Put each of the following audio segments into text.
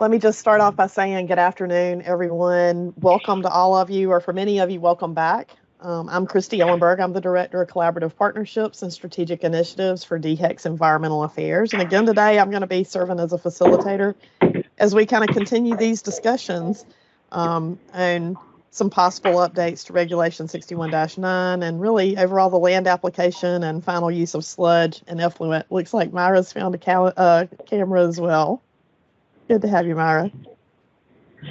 Let me just start off by saying good afternoon, everyone. Welcome to all of you, or for many of you, welcome back. I'm Christy Ellenberg. I'm the Director of Collaborative Partnerships and Strategic Initiatives for DHEC's Environmental Affairs. And again, today I'm going to be serving as a facilitator as we kind of continue these discussions and some possible updates to Regulation 61-9 and really overall the land application and final use of sludge and effluent. Looks like Myra's found a camera as well. Good to have you, Myra.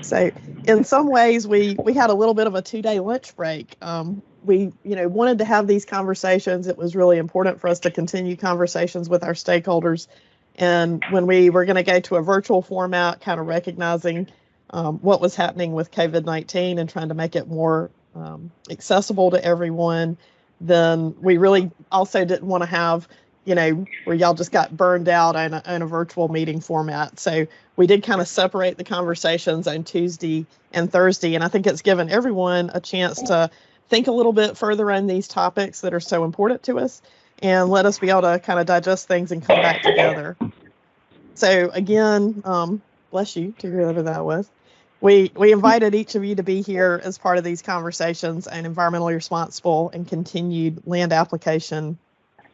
So in some ways, we had a little bit of a 2-day lunch break. We wanted to have these conversations. It was really important for us to continue conversations with our stakeholders. And when we were going to go to a virtual format, kind of recognizing what was happening with COVID-19 and trying to make it more accessible to everyone, then we really also didn't want to have where y'all just got burned out in a virtual meeting format. So we did kind of separate the conversations on Tuesday and Thursday. And I think it's given everyone a chance to think a little bit further on these topics that are so important to us and let us be able to kind of digest things and come back together. So again, bless you to whoever that was. We invited each of you to be here as part of these conversations on environmentally responsible and continued land application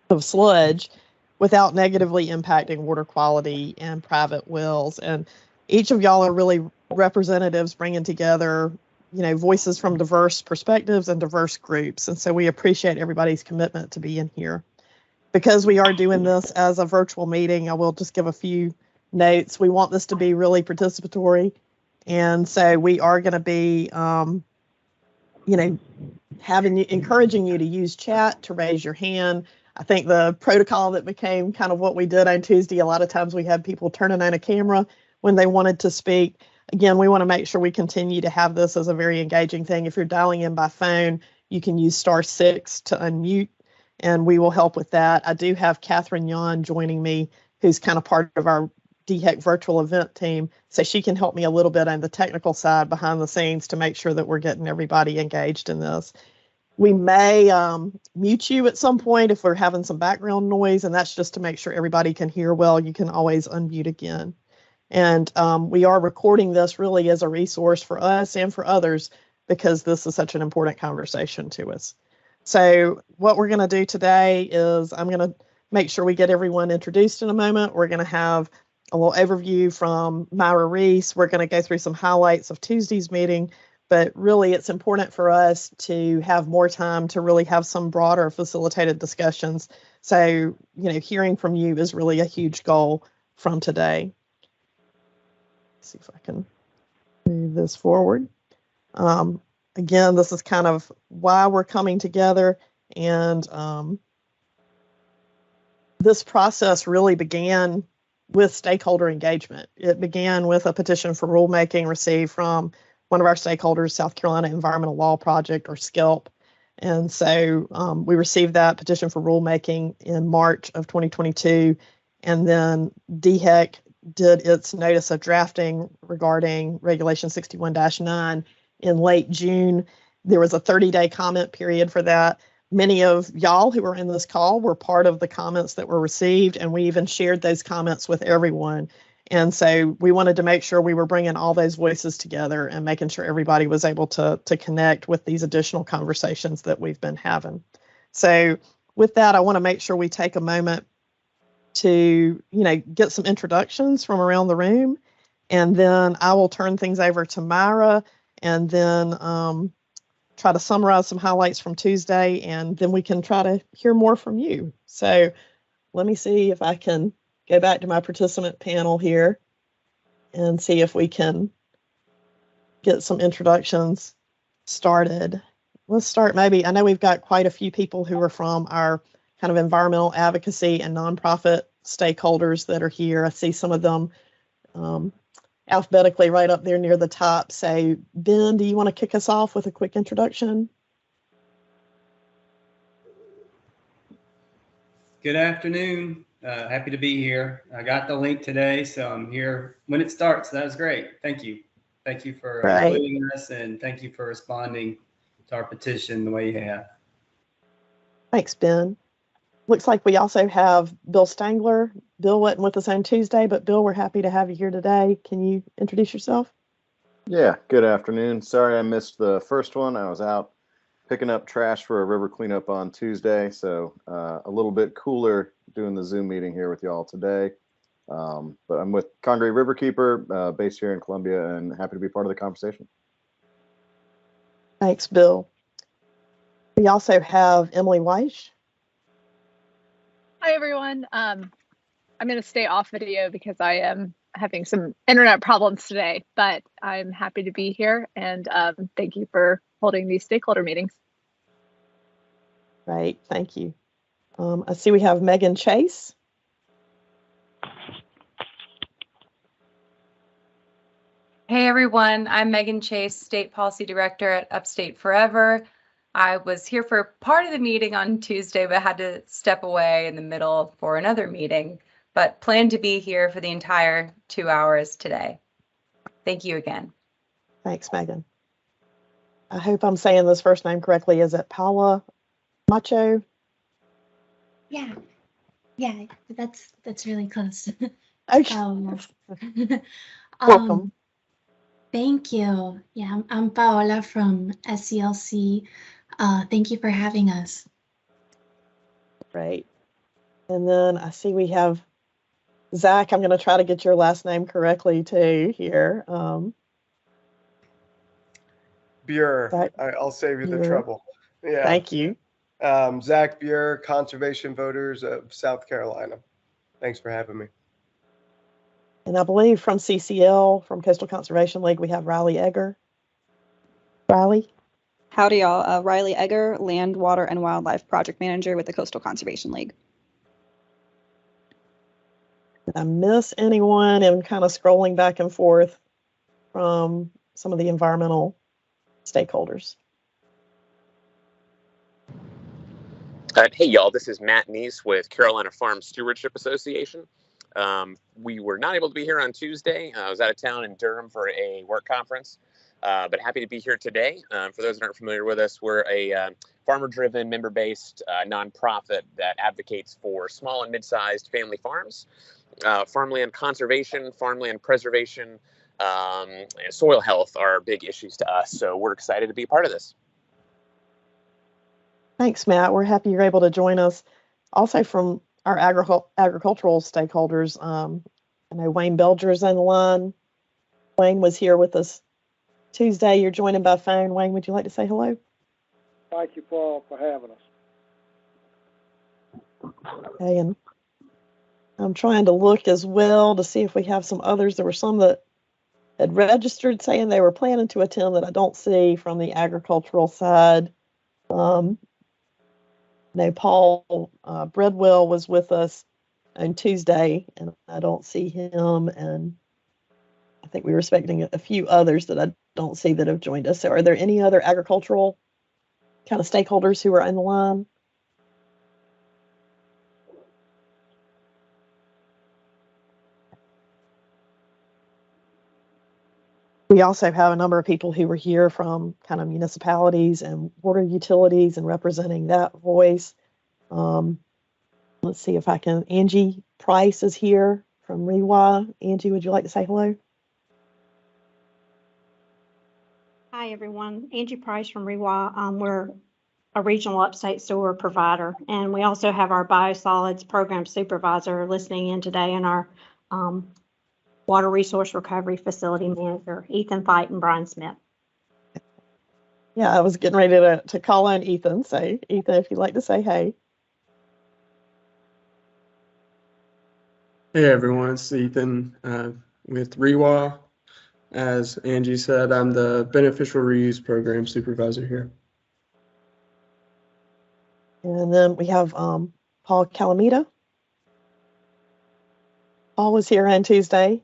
of sludge without negatively impacting water quality and private wells. And each of y'all are really representatives bringing together, voices from diverse perspectives and diverse groups. And so we appreciate everybody's commitment to being here. Because we are doing this as a virtual meeting, I will just give a few notes. We want this to be really participatory. And so we are going to be, encouraging you to use chat, to raise your hand. I think the protocol that became kind of what we did on Tuesday, a lot of times we had people turning on a camera when they wanted to speak. Again, we want to make sure we continue to have this as a very engaging thing. If you're dialing in by phone, you can use *6 to unmute, and we will help with that. I do have Catherine Yon joining me, who's kind of part of our DHEC virtual event team, so she can help me a little bit on the technical side behind the scenes to make sure that we're getting everybody engaged in this. We may mute you at some point if we're having some background noise, and that's just to make sure everybody can hear well. You can always unmute again. And we are recording this really as a resource for us and for others because this is such an important conversation to us. So what we're going to do today is I'm going to make sure we get everyone introduced in a moment. We're going to have a little overview from Myra Reese. We're going to go through some highlights of Tuesday's meeting. But really, it's important for us to have more time to really have some broader facilitated discussions. So, hearing from you is really a huge goal from today. Let's see if I can move this forward. Again, this is kind of why we're coming together. And this process really began with stakeholder engagement. It began with a petition for rulemaking received from one of our stakeholders, South Carolina Environmental Law Project, or SCELP. And so we received that petition for rulemaking in March of 2022. And then DHEC did its notice of drafting regarding Regulation 61-9 in late June. There was a 30-day comment period for that. Many of y'all who were in this call were part of the comments that were received, and we even shared those comments with everyone. And so we wanted to make sure we were bringing all those voices together and making sure everybody was able to connect with these additional conversations that we've been having. So with that, I want to make sure we take a moment to, get some introductions from around the room. And then I will turn things over to Myra and then try to summarize some highlights from Tuesday. And then we can try to hear more from you. So let me see if I can go back to my participant panel here and see if we can get some introductions started. Let's start maybe, I know we've got quite a few people who are from our kind of environmental advocacy and nonprofit stakeholders that are here. I see some of them alphabetically right up there near the top. So Ben, do you want to kick us off with a quick introduction? Good afternoon. Happy to be here. I got the link today, so I'm here when it starts. That was great. Thank you. Thank you for including us, and thank you for responding to our petition the way you have. Thanks, Ben. Looks like we also have Bill Stangler. Bill wasn't with us on Tuesday, but Bill, we're happy to have you here today. Can you introduce yourself? Yeah, good afternoon. Sorry I missed the first one. I was out picking up trash for a river cleanup on Tuesday, so a little bit cooler doing the Zoom meeting here with y'all today. But I'm with Congaree Riverkeeper, based here in Columbia, and happy to be part of the conversation. Thanks, Bill. We also have Emily Weish. Hi, everyone. I'm going to stay off video because I am having some internet problems today, but I'm happy to be here, and thank you for holding these stakeholder meetings. Right, thank you. I see we have Megan Chase. Hey everyone, I'm Megan Chase, State Policy Director at Upstate Forever. I was here for part of the meeting on Tuesday, but had to step away in the middle for another meeting, but plan to be here for the entire 2 hours today. Thank you again. Thanks, Megan. I hope I'm saying this first name correctly. Is it Paula Macho? Yeah, that's really close. Okay. Welcome. Thank you. Yeah, I'm Paola from SCLC. Thank you for having us. Great. And then I see we have Zach. I'm going to try to get your last name correctly too here. Buer. I'll save you the trouble. Yeah. Thank you. Zach Buer, Conservation Voters of South Carolina. Thanks for having me. And I believe from CCL, from Coastal Conservation League, we have Riley Egger. Riley? Howdy, y'all. Riley Egger, Land, Water, and Wildlife Project Manager with the Coastal Conservation League. Did I miss anyone? I'm kind of scrolling back and forth from some of the environmental stakeholders. Hey, y'all, this is Matt Neese with Carolina Farm Stewardship Association. We were not able to be here on Tuesday. I was out of town in Durham for a work conference, but happy to be here today. For those that aren't familiar with us, we're a farmer-driven, member-based nonprofit that advocates for small and mid-sized family farms, farmland conservation, farmland preservation, and soil health are big issues to us. So we're excited to be a part of this. Thanks, Matt. We're happy you're able to join us. Also from our agricultural stakeholders, I know Wayne Belger is on the line. Wayne was here with us Tuesday. You're joining by phone. Wayne, would you like to say hello? Thank you, Paul, for having us. Okay, and I'm trying to look as well to see if we have some others. There were some that had registered saying they were planning to attend that I don't see from the agricultural side. No, Paul Breadwell was with us on Tuesday, and I don't see him. And I think we were expecting a few others that I don't see that have joined us. So are there any other agricultural kind of stakeholders who are on the line? We also have a number of people who were here from kind of municipalities and water utilities and representing that voice. Let's see if I can. Angie Price is here from REWA. Angie, would you like to say hello? Hi, everyone. Angie Price from REWA. We're a regional upstate sewer provider, and we also have our biosolids program supervisor listening in today, and our water resource recovery facility manager, Ethan Fight and Brian Smith. Yeah, I was getting ready to call on Ethan. So Ethan, if you'd like to say hey. Hey everyone, it's Ethan with REWA. As Angie said, I'm the Beneficial Reuse Program Supervisor here. And then we have Paul Calamita. Paul was here on Tuesday.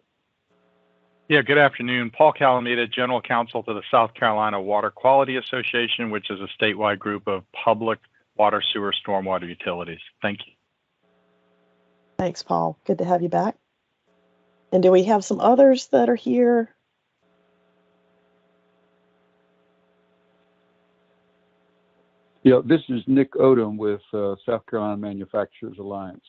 Yeah, good afternoon. Paul Calamita, General Counsel to the South Carolina Water Quality Association, which is a statewide group of public water, sewer, stormwater utilities. Thank you. Thanks, Paul. Good to have you back. And do we have some others that are here? Yeah, this is Nick Odom with South Carolina Manufacturers Alliance.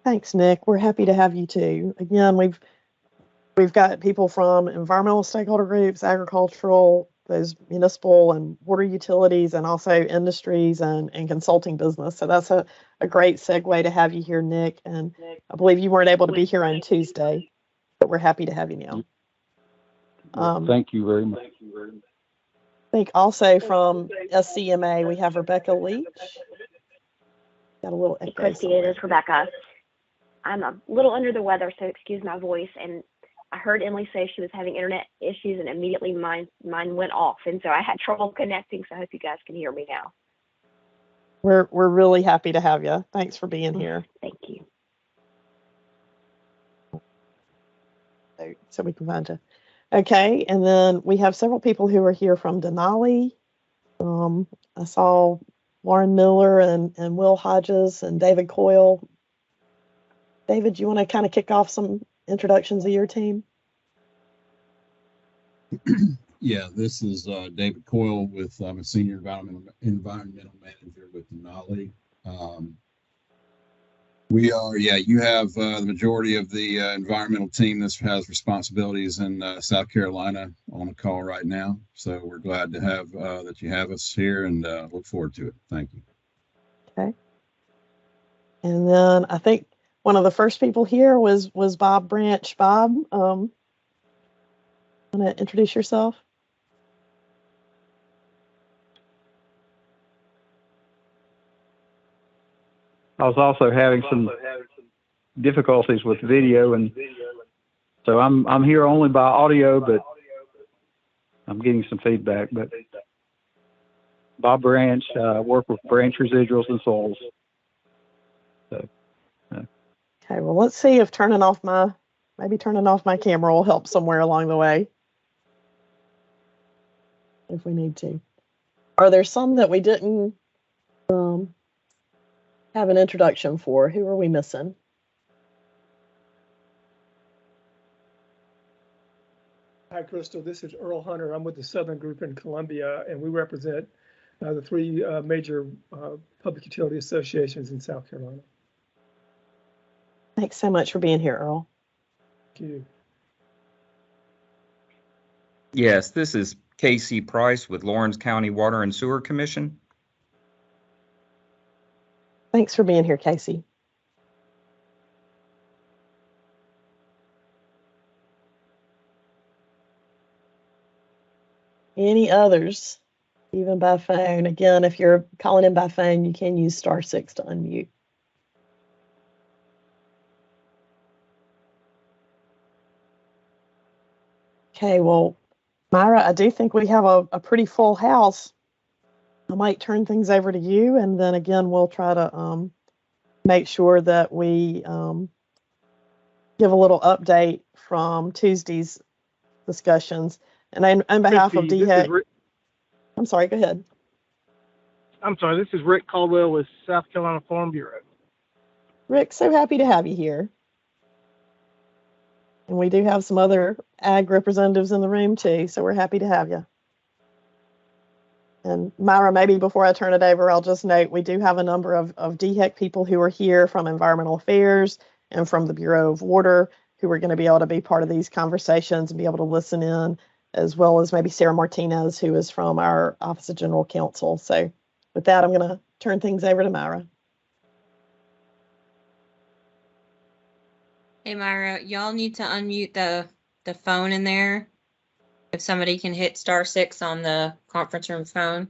Thanks, Nick. We're happy to have you too. Again, we've got people from environmental stakeholder groups, agricultural, those municipal and water utilities, and also industries and consulting business. So that's a great segue to have you here, Nick. And I believe you weren't able to be here on Tuesday, but we're happy to have you now. Thank you very much. I think also from SCMA, we have Rebecca Leach. Got a little echo. Christy, it is Rebecca. I'm a little under the weather, so excuse my voice. And I heard Emily say she was having internet issues, and immediately mine went off, and so I had trouble connecting. So I hope you guys can hear me now. We're really happy to have you. Thanks for being here. Thank you. So we can find you. Okay, and then we have several people who are here from Denali. I saw Lauren Miller and Will Hodges and David Coyle. David, do you want to kind of kick off some introductions of your team? Yeah, this is David Coyle with I'm a senior environmental manager with Denali. We are, you have the majority of the environmental team that has responsibilities in South Carolina on a call right now. So we're glad to have that you have us here, and look forward to it. Thank you. Okay. And then I think one of the first people here was Bob Branch. Bob, want to introduce yourself? I was also having some difficulties with video, and so I'm here only by audio, but I'm getting some feedback. But Bob Branch, work with Branch Residuals and Soils. So, Okay, well, let's see if turning off my camera will help somewhere along the way, if we need to. Are there some that we didn't have an introduction for? Who are we missing? Hi, Crystal. This is Earl Hunter. I'm with the Southern Group in Columbia, and we represent the three major public utility associations in South Carolina. Thanks so much for being here, Earl. Thank you. Yes, this is Casey Price with Lawrence County Water and Sewer Commission. Thanks for being here, Casey. Any others, even by phone? Again, if you're calling in by phone, you can use *6 to unmute. Okay, well, Myra, I do think we have a pretty full house. I might turn things over to you, and then again, we'll try to make sure that we give a little update from Tuesday's discussions. And on behalf of DHEC, I'm sorry, go ahead. I'm sorry, this is Rick Caldwell with South Carolina Farm Bureau. Rick, so happy to have you here. And we do have some other ag representatives in the room too, so we're happy to have you. And Myra, maybe before I turn it over, I'll just note we do have a number of DHEC people who are here from Environmental Affairs and from the Bureau of Water who are going to be able to be part of these conversations and be able to listen in, as well as maybe Sarah Martinez, who is from our Office of General Counsel. So with that, I'm going to turn things over to Myra. Hey, Myra, y'all need to unmute the phone in there. If somebody can hit *6 on the conference room phone.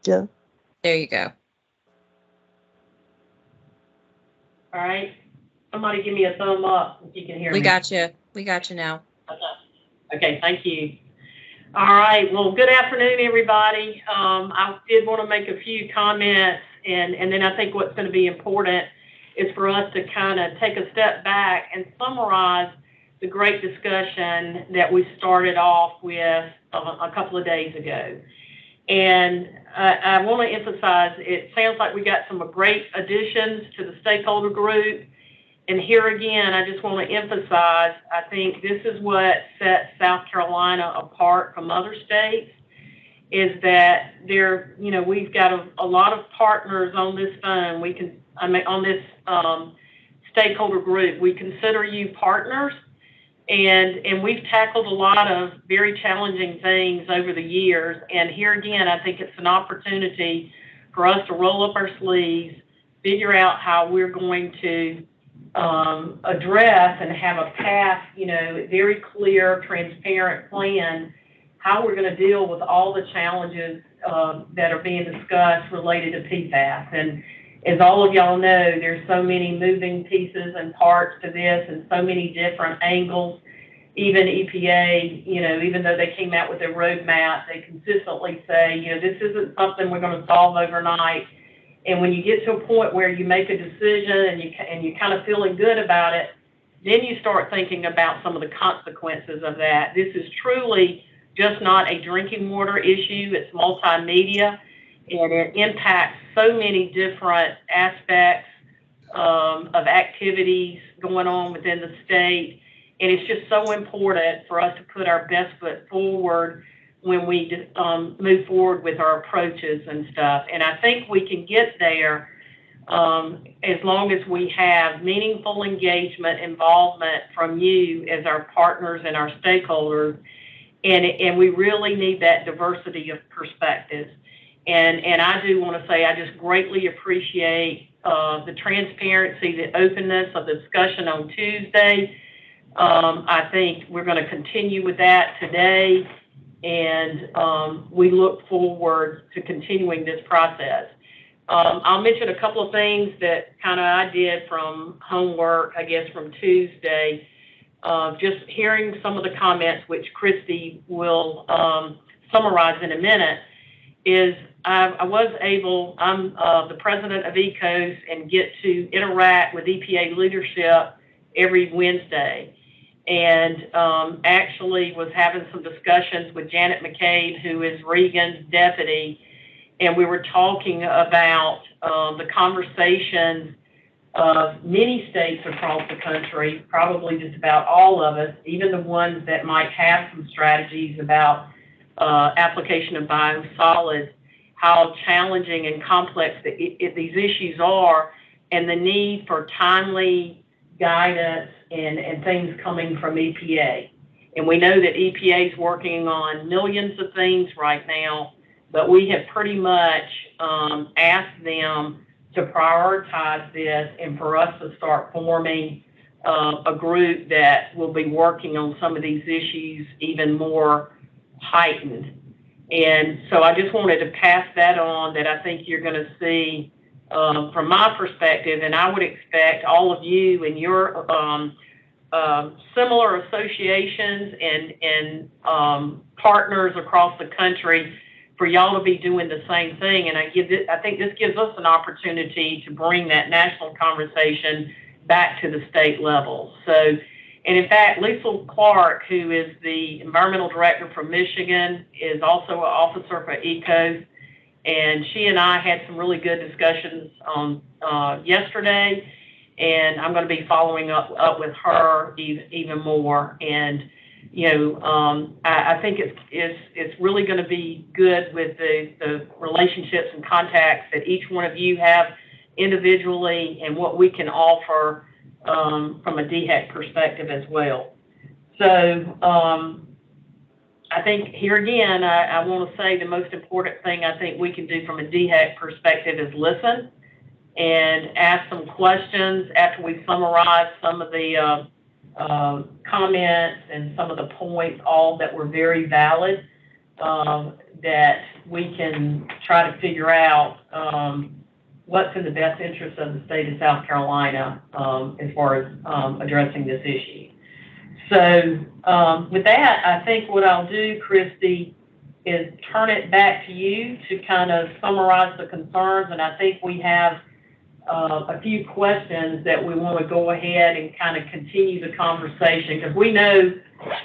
Yeah. There you go. All right. Somebody give me a thumb up if you can hear me. We got you. We got you now. Okay, thank you. All right. Well, good afternoon, everybody. I did want to make a few comments, and then I think what's going to be important is for us to kind of take a step back and summarize the great discussion that we started off with a couple of days ago. And I want to emphasize, it sounds like we got some great additions to the stakeholder group. And here again, I just want to emphasize, I think this is what sets South Carolina apart from other states, is that there, you know, we've got a lot of partners on this phone. On this stakeholder group, we consider you partners, and we've tackled a lot of very challenging things over the years. And here again, I think it's an opportunity for us to roll up our sleeves, figure out how we're going to address and have a path, you know, very clear, transparent plan, how we're going to deal with all the challenges that are being discussed related to PFAS. And as all of y'all know, there's so many moving pieces and parts to this and so many different angles. Even EPA, you know, even though they came out with their roadmap, they consistently say, you know, this isn't something we're going to solve overnight. And when you get to a point where you make a decision and you're kind of feeling good about it, then you start thinking about some of the consequences of that. This is truly just not a drinking water issue. It's multimedia, and it impacts so many different aspects of activities going on within the state. And it's just so important for us to put our best foot forward when we move forward with our approaches and stuff. And I think we can get there as long as we have meaningful engagement, involvement from you as our partners and our stakeholders. And we really need that diversity of perspectives. And I do want to say I just greatly appreciate the transparency, the openness of the discussion on Tuesday. I think we're going to continue with that today, and we look forward to continuing this process. I'll mention a couple of things that kind of I did from homework, I guess, from Tuesday. Just hearing some of the comments, which Christy will summarize in a minute, is I'm the president of ECOS and get to interact with EPA leadership every Wednesday. And actually was having some discussions with Janet McCabe, who is Regan's deputy, and we were talking about the conversations of many states across the country, probably just about all of us, even the ones that might have some strategies about application of biosolids, how challenging and complex these issues are, and the need for timely guidance and things coming from EPA. And we know that EPA is working on millions of things right now, but we have pretty much asked them to prioritize this and for us to start forming a group that will be working on some of these issues even more heightened. And so I just wanted to pass that on, that I think you're going to see from my perspective, and I would expect all of you and your similar associations and partners across the country for y'all to be doing the same thing. And I think this gives us an opportunity to bring that national conversation back to the state level. So, and in fact, Lisa Clark, who is the environmental director from Michigan, is also an officer for ECOS. And she and I had some really good discussions yesterday, and I'm going to be following up with her even more. And you know, I think it's really going to be good with the relationships and contacts that each one of you have individually, and what we can offer from a DHEC perspective as well. So I think here again, I want to say the most important thing I think we can do from a DHEC perspective is listen and ask some questions after we summarize some of the comments and some of the points, all that were very valid, that we can try to figure out what's in the best interest of the state of South Carolina as far as addressing this issue. So with that, I think what I'll do, Christy, is turn it back to you to kind of summarize the concerns. And I think we have a few questions that we want to go ahead and kind of continue the conversation, because we know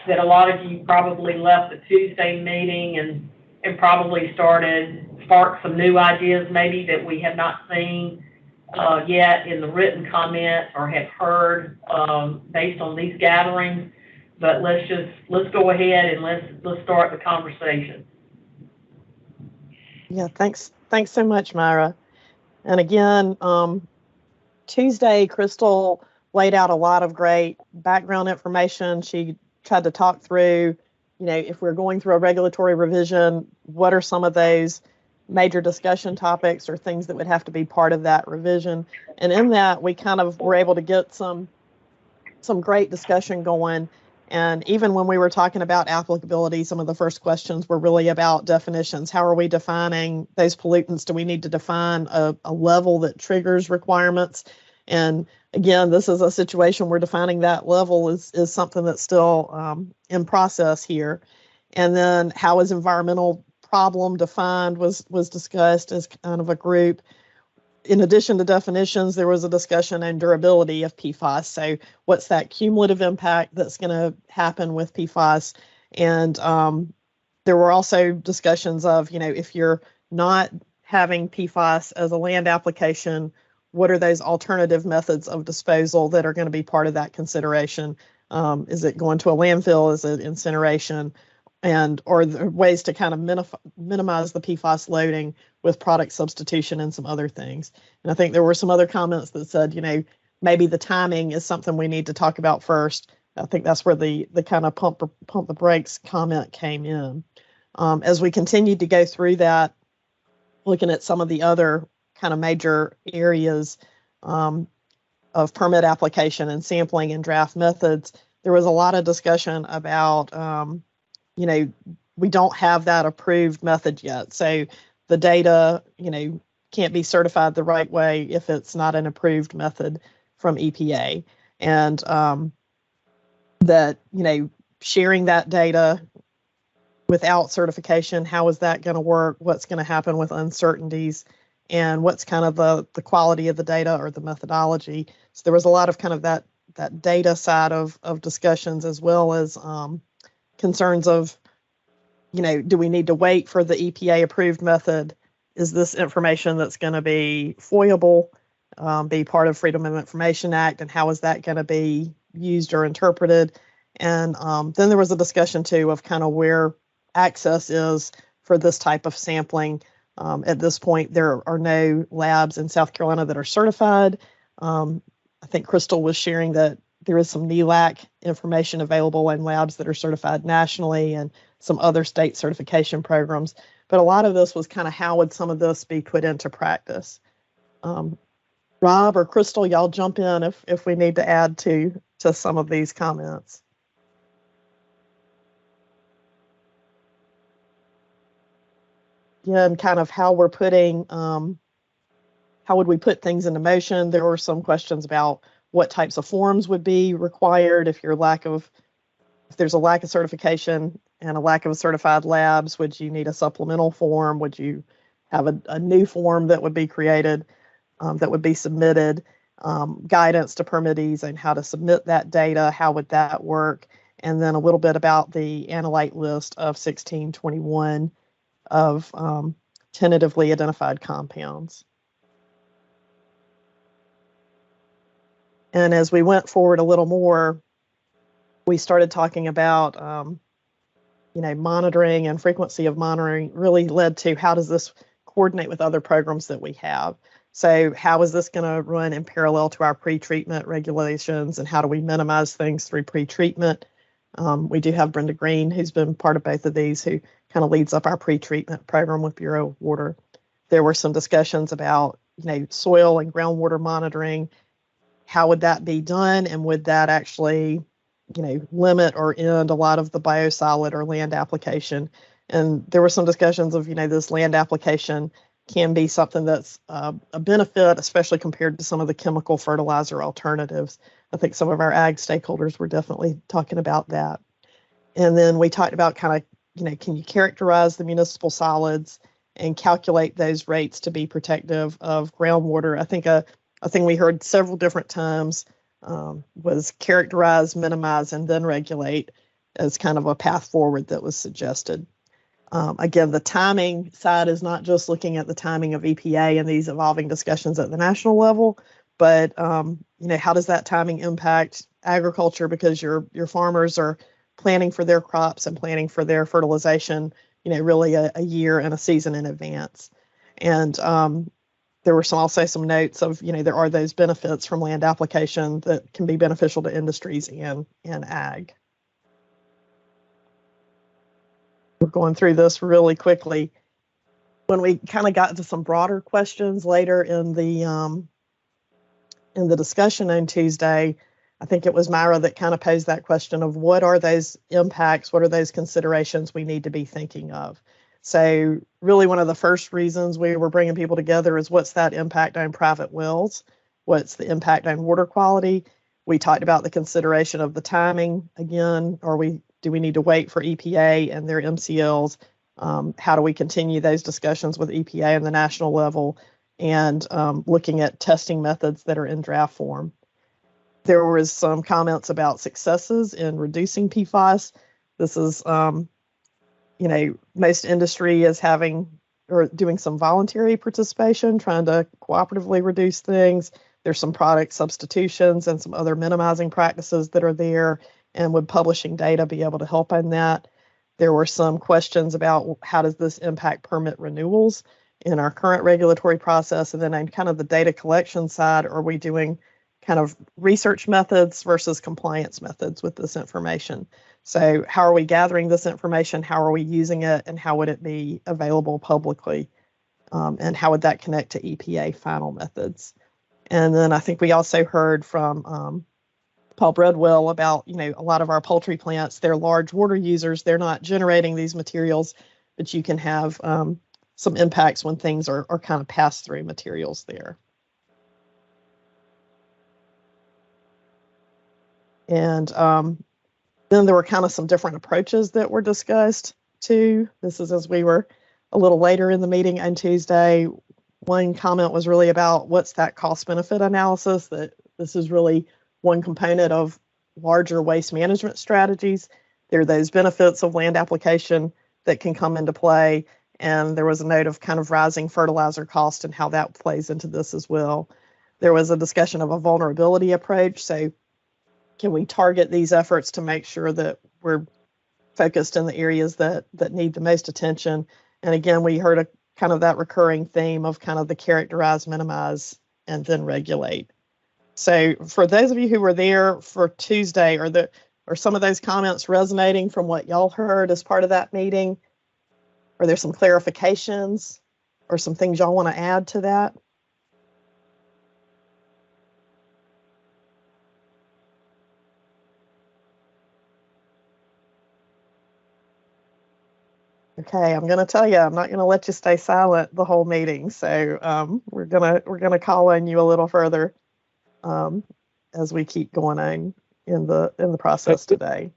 that a lot of you probably left the Tuesday meeting and probably sparked some new ideas maybe that we have not seen yet in the written comments or have heard based on these gatherings. But let's go ahead and let's start the conversation. Yeah, thanks so much, Myra. And again, Tuesday, Crystal laid out a lot of great background information. She tried to talk through, if we're going through a regulatory revision, what are some of those major discussion topics or things that would have to be part of that revision. And in that, we kind of were able to get some great discussion going. And even when we were talking about applicability, some of the first questions were really about definitions. How are we defining those pollutants? Do we need to define a level that triggers requirements? And again, this is a situation where defining that level is something that's still in process here. And then how is environmental problem defined was discussed as kind of a group. In addition to definitions, there was a discussion on durability of PFAS. So what's that cumulative impact that's going to happen with PFAS? And there were also discussions of, if you're not having PFAS as a land application, what are those alternative methods of disposal that are going to be part of that consideration? Is it going to a landfill? Is it incineration? Or there are ways to kind of minimize the PFAS loading with product substitution and some other things. And I think there were some other comments that said, maybe the timing is something we need to talk about first. I think that's where the kind of pump the brakes comment came in. As we continued to go through that, looking at some of the other kind of major areas of permit application and sampling and draft methods, there was a lot of discussion about we don't have that approved method yet. So the data, can't be certified the right way if it's not an approved method from EPA. And that, sharing that data without certification, how is that going to work? What's going to happen with uncertainties? And what's kind of the quality of the data or the methodology? So there was a lot of kind of that data side of discussions, as well as concerns of, do we need to wait for the EPA approved method? Is this information that's going to be FOIable, be part of Freedom of Information Act, and how is that going to be used or interpreted? And then there was a discussion too of kind of where access is for this type of sampling. At this point, there are no labs in South Carolina that are certified. I think Crystal was sharing that there is some NELAC information available in labs that are certified nationally and some other state certification programs. But a lot of this was kind of how would some of this be put into practice? Rob or Crystal, y'all jump in if we need to add to some of these comments. Yeah, and kind of how we're putting, how would we put things into motion? There were some questions about what types of forms would be required if there's a lack of certification and a lack of certified labs. Would you need a supplemental form? Would you have a new form that would be created, that would be submitted? Guidance to permittees and how to submit that data, how would that work? And then a little bit about the analyte list of 1621 of tentatively identified compounds. And as we went forward a little more, we started talking about, monitoring and frequency of monitoring really led to how does this coordinate with other programs that we have? So how is this going to run in parallel to our pre-treatment regulations, and how do we minimize things through pre-treatment? We do have Brenda Green, who's been part of both of these, who kind of leads up our pre-treatment program with Bureau of Water. There were some discussions about, soil and groundwater monitoring. How would that be done, and would that actually, limit or end a lot of the biosolid or land application? And there were some discussions of, this land application can be something that's a benefit, especially compared to some of the chemical fertilizer alternatives. I think some of our ag stakeholders were definitely talking about that. And then we talked about kind of, can you characterize the municipal solids and calculate those rates to be protective of groundwater? I think a thing we heard several different times was characterize, minimize, and then regulate as kind of a path forward that was suggested. Again, the timing side is not just looking at the timing of EPA and these evolving discussions at the national level, but how does that timing impact agriculture, because your farmers are planning for their crops and planning for their fertilization, really a year and a season in advance. And there were also some notes of, there are those benefits from land application that can be beneficial to industries and ag. We're going through this really quickly. When we kind of got into some broader questions later in the discussion on Tuesday, I think it was Myra that kind of posed that question of what are those impacts, what are those considerations we need to be thinking of. So really one of the first reasons we were bringing people together is what's that impact on private wells? What's the impact on water quality? We talked about the consideration of the timing. Again, do we need to wait for EPA and their MCLs? How do we continue those discussions with EPA on the national level? And looking at testing methods that are in draft form. There was some comments about successes in reducing PFAS. This is, most industry is having or doing some voluntary participation, trying to cooperatively reduce things. There's some product substitutions and some other minimizing practices that are there, and would publishing data be able to help on that? There were some questions about how does this impact permit renewals in our current regulatory process, and then on kind of the data collection side, are we doing kind of research methods versus compliance methods with this information? So how are we gathering this information? How are we using it? And how would it be available publicly? And how would that connect to EPA final methods? And then I think we also heard from Paul Breadwell about, a lot of our poultry plants, they're large water users. They're not generating these materials, but you can have some impacts when things are kind of passed through materials there. And then there were kind of some different approaches that were discussed too. This is as we were a little later in the meeting on Tuesday. One comment was really about what's that cost benefit analysis, that this is really one component of larger waste management strategies. There are those benefits of land application that can come into play. And there was a note of kind of rising fertilizer cost and how that plays into this as well. There was a discussion of a vulnerability approach. So can we target these efforts to make sure that we're focused in the areas that need the most attention? And again, we heard a kind of that recurring theme of kind of the characterize, minimize, and then regulate. So for those of you who were there for Tuesday, are some of those comments resonating from what y'all heard as part of that meeting? Are there some clarifications or some things y'all want to add to that? Okay, I'm going to tell you, I'm not going to let you stay silent the whole meeting. So we're gonna call on you a little further as we keep going on in the process today.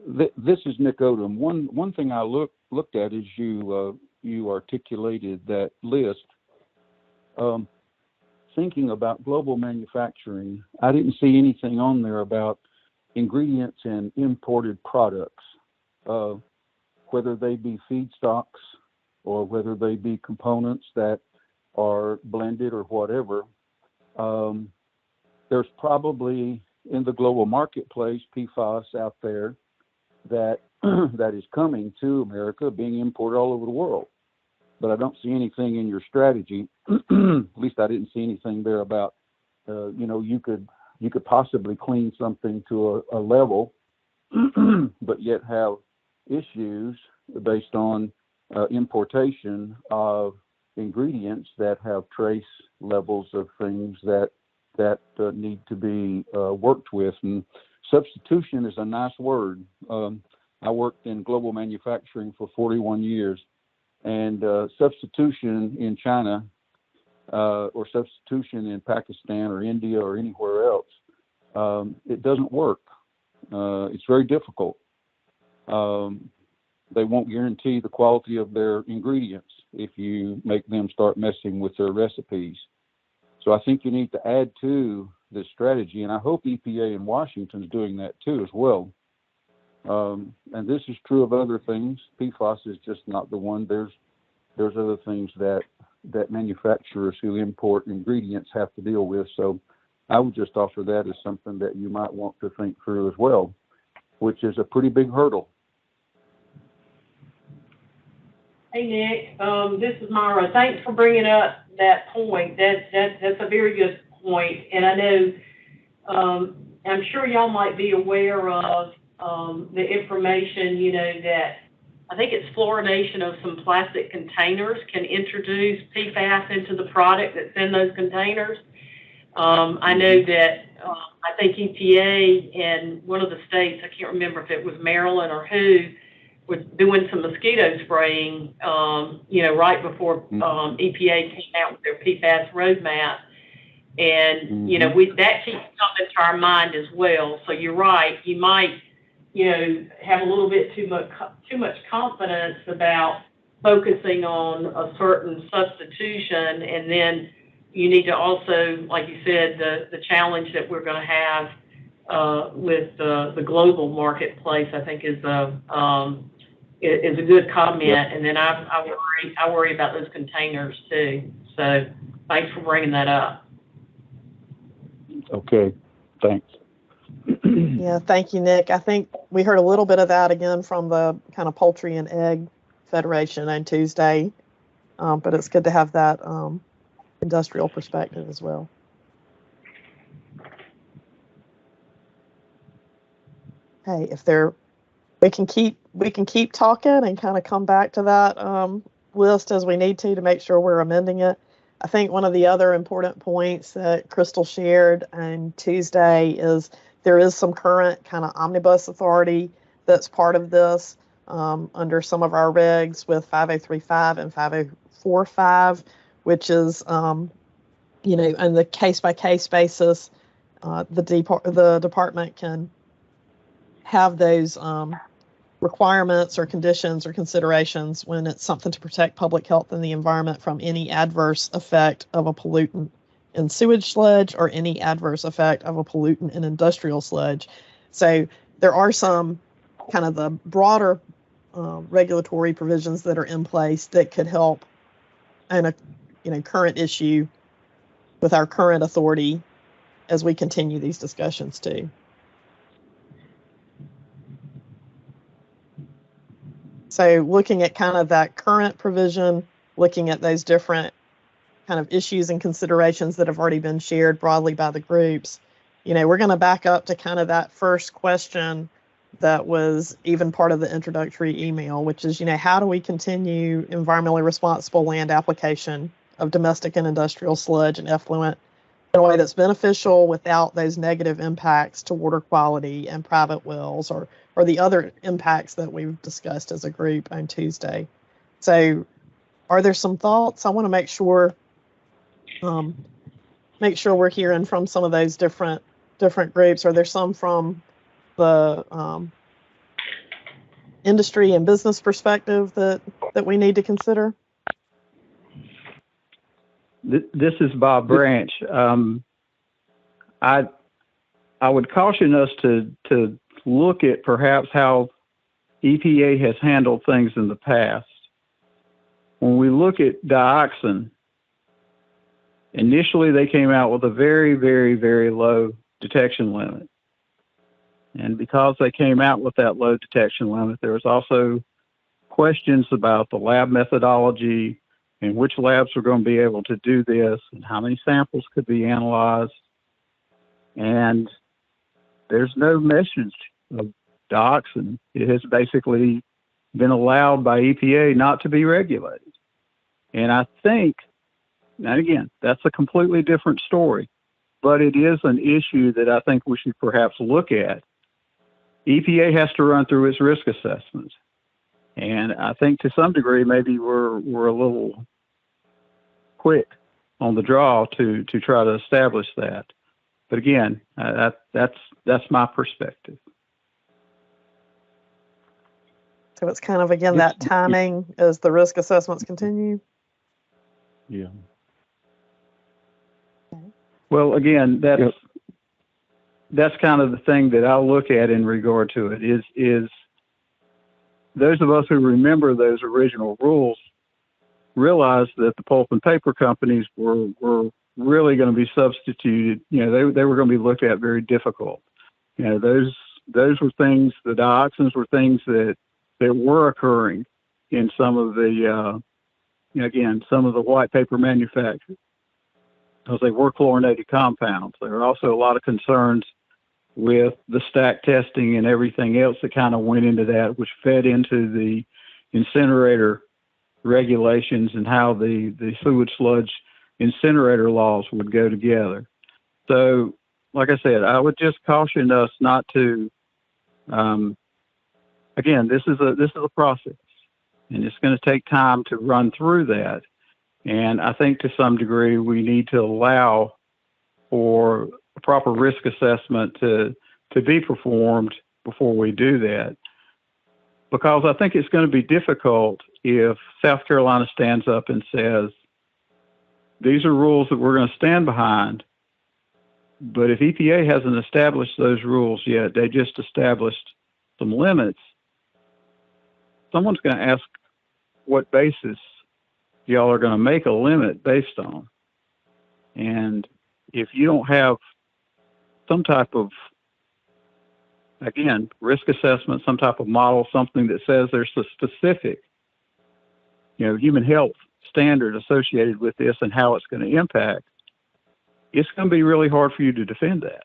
This is Nick Odom. One thing I looked at is you articulated that list. Thinking about global manufacturing, I didn't see anything on there about ingredients in imported products. Whether they be feedstocks or whether they be components that are blended or whatever, there's probably in the global marketplace PFAS out there that is coming to America, being imported all over the world. But I don't see anything in your strategy. At least I didn't see anything there about, you could possibly clean something to a level, but yet have issues based on importation of ingredients that have trace levels of things that need to be worked with. And substitution is a nice word. I worked in global manufacturing for 41 years, and substitution in China or substitution in Pakistan or India or anywhere else, it doesn't work. It's very difficult. They won't guarantee the quality of their ingredients if you make them start messing with their recipes. So I think you need to add to this strategy, and I hope EPA in Washington is doing that too as well. And this is true of other things. PFAS is just not the one. There's other things that manufacturers who import ingredients have to deal with. So I would just offer that as something that you might want to think through as well, which is a pretty big hurdle. Hey, Nick, this is Myra. Thanks for bringing up that point. That's a very good point. And I know, I'm sure y'all might be aware of the information, that I think it's fluoridation of some plastic containers can introduce PFAS into the product that's in those containers. I know that I think EPA in one of the states, I can't remember if it was Maryland or who, was doing some mosquito spraying, right before EPA came out with their PFAS roadmap. And, that keeps coming to our mind as well. So you're right, you might, have a little bit too much confidence about focusing on a certain substitution. And then you need to also, like you said, the challenge that we're going to have with the global marketplace, I think is a good comment. Yep. And then I worry about those containers too. So thanks for bringing that up. Okay, thanks. Yeah, thank you, Nick. I think we heard a little bit of that again from the kind of Poultry and Egg Federation on Tuesday, but it's good to have that industrial perspective as well. Hey, we can keep talking and kind of come back to that list as we need to make sure we're amending it. I think one of the other important points that Crystal shared on Tuesday is there is some current kind of omnibus authority that's part of this under some of our regs with 5035 and 5045, which is, on the case-by-case basis, the department can have those requirements or conditions or considerations when it's something to protect public health and the environment from any adverse effect of a pollutant in sewage sludge or any adverse effect of a pollutant in industrial sludge. So there are some kind of the broader regulatory provisions that are in place that could help in a current issue with our current authority as we continue these discussions too. So looking at kind of that current provision, looking at those different kind of issues and considerations that have already been shared broadly by the groups, we're going to back up to kind of that first question that was even part of the introductory email, which is, how do we continue environmentally responsible land application of domestic and industrial sludge and effluent in a way that's beneficial without those negative impacts to water quality and private wells or the other impacts that we've discussed as a group on Tuesday. So are there some thoughts? I want to make sure we're hearing from some of those different groups. Are there some from the industry and business perspective that we need to consider? This is Bob Branch. I would caution us to look at perhaps how EPA has handled things in the past. When we look at dioxin, initially they came out with a very, very, very low detection limit. And because they came out with that low detection limit, there was also questions about the lab methodology and which labs were going to be able to do this and how many samples could be analyzed. And there's no message of dioxin. It has basically been allowed by EPA not to be regulated. And I think, and again, that's a completely different story, but it is an issue that I think we should perhaps look at. EPA has to run through its risk assessments. And I think to some degree, maybe we're a little quick on the draw to try to establish that. But again, that's my perspective. So it's kind of, again, that timing as the risk assessments continue? Yeah. Well, again, that's that's kind of the thing that I look at in regard to it is those of us who remember those original rules realized that the pulp and paper companies were really going to be substituted. You know, they were going to be looked at very difficult. You know, those were things, the dioxins were things that were occurring in some of the, again, some of the white paper manufacturers, because they were chlorinated compounds. There were also a lot of concerns with the stack testing and everything else that kind of went into that, which fed into the incinerator regulations and how the sewage sludge incinerator laws would go together. So, like I said, I would just caution us not to. Again, this is a process, and it's going to take time to run through that. And I think to some degree we need to allow for a proper risk assessment to be performed before we do that, because I think it's going to be difficult if South Carolina stands up and says, these are rules that we're going to stand behind, but if EPA hasn't established those rules yet, they just established some limits, someone's going to ask what basis y'all are going to make a limit based on. And if you don't have some type of, again, risk assessment, some type of model, something that says there's a specific, human health standard associated with this and how it's going to impact, it's going to be really hard for you to defend that.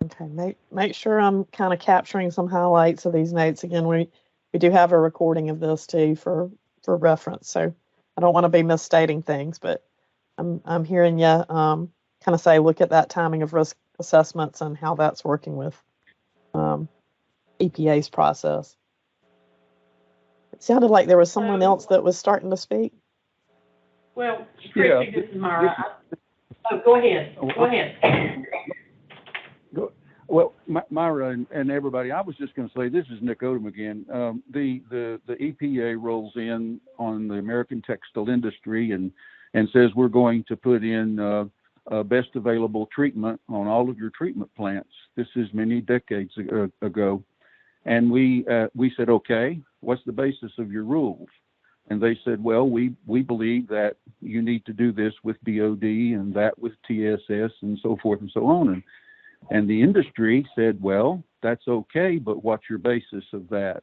Okay, make sure I'm kind of capturing some highlights of these notes. Again, we do have a recording of this too for reference, so I don't want to be misstating things, but I'm hearing you kind of say, look at that timing of risk assessments and how that's working with EPA's process. It sounded like there was someone else that was starting to speak. Well, Christy, this is Myra. Go ahead. Go ahead. Well, Myra and everybody, I was just going to say, this is Nick Odom again. The EPA rolls in on the American textile industry and says we're going to put in best available treatment on all of your treatment plants. This is many decades ago. And we said, okay, what's the basis of your rules? And they said, well, we believe that you need to do this with BOD and that with TSS and so forth and so on. And the industry said, well, that's okay, but what's your basis of that?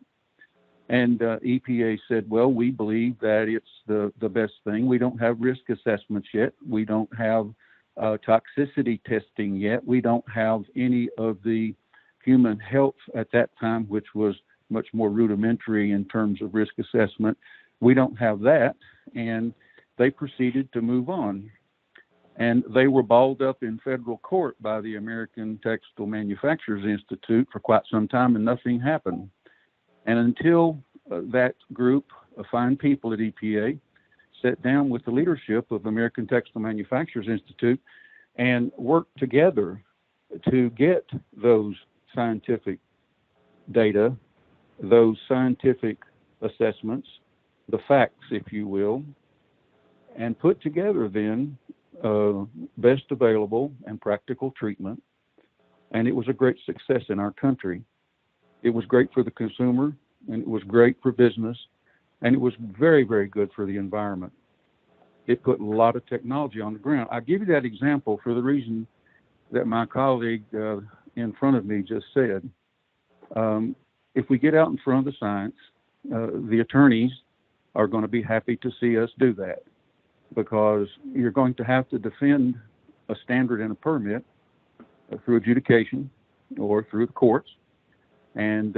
And EPA said, well, we believe that it's the best thing. We don't have risk assessments yet. We don't have toxicity testing yet. We don't have any of the human health at that time, which was much more rudimentary in terms of risk assessment. We don't have that. And they proceeded to move on. And they were balled up in federal court by the American Textile Manufacturers Institute for quite some time, and nothing happened. And until that group of fine people at EPA sat down with the leadership of American Textile Manufacturers Institute and worked together to get those scientific data, those scientific assessments, the facts, if you will, and put together then best available and practical treatment. And it was a great success in our country. It was great for the consumer, and it was great for business, and it was very, very good for the environment. It put a lot of technology on the ground. I give you that example for the reason that my colleague in front of me just said. If we get out in front of the science, the attorneys are going to be happy to see us do that, because you're going to have to defend a standard and a permit through adjudication or through the courts, and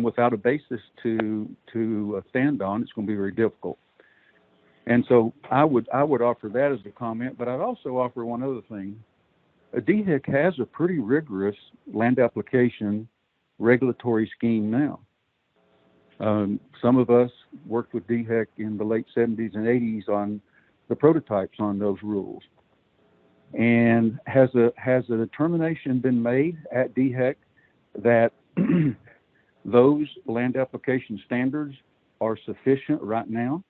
without a basis to stand on, it's going to be very difficult. And so I would offer that as a comment, but I'd also offer one other thing. DHEC has a pretty rigorous land application regulatory scheme now. Some of us worked with DHEC in the late 70s and 80s on the prototypes on those rules. And has a determination been made at DHEC that those land application standards are sufficient right now?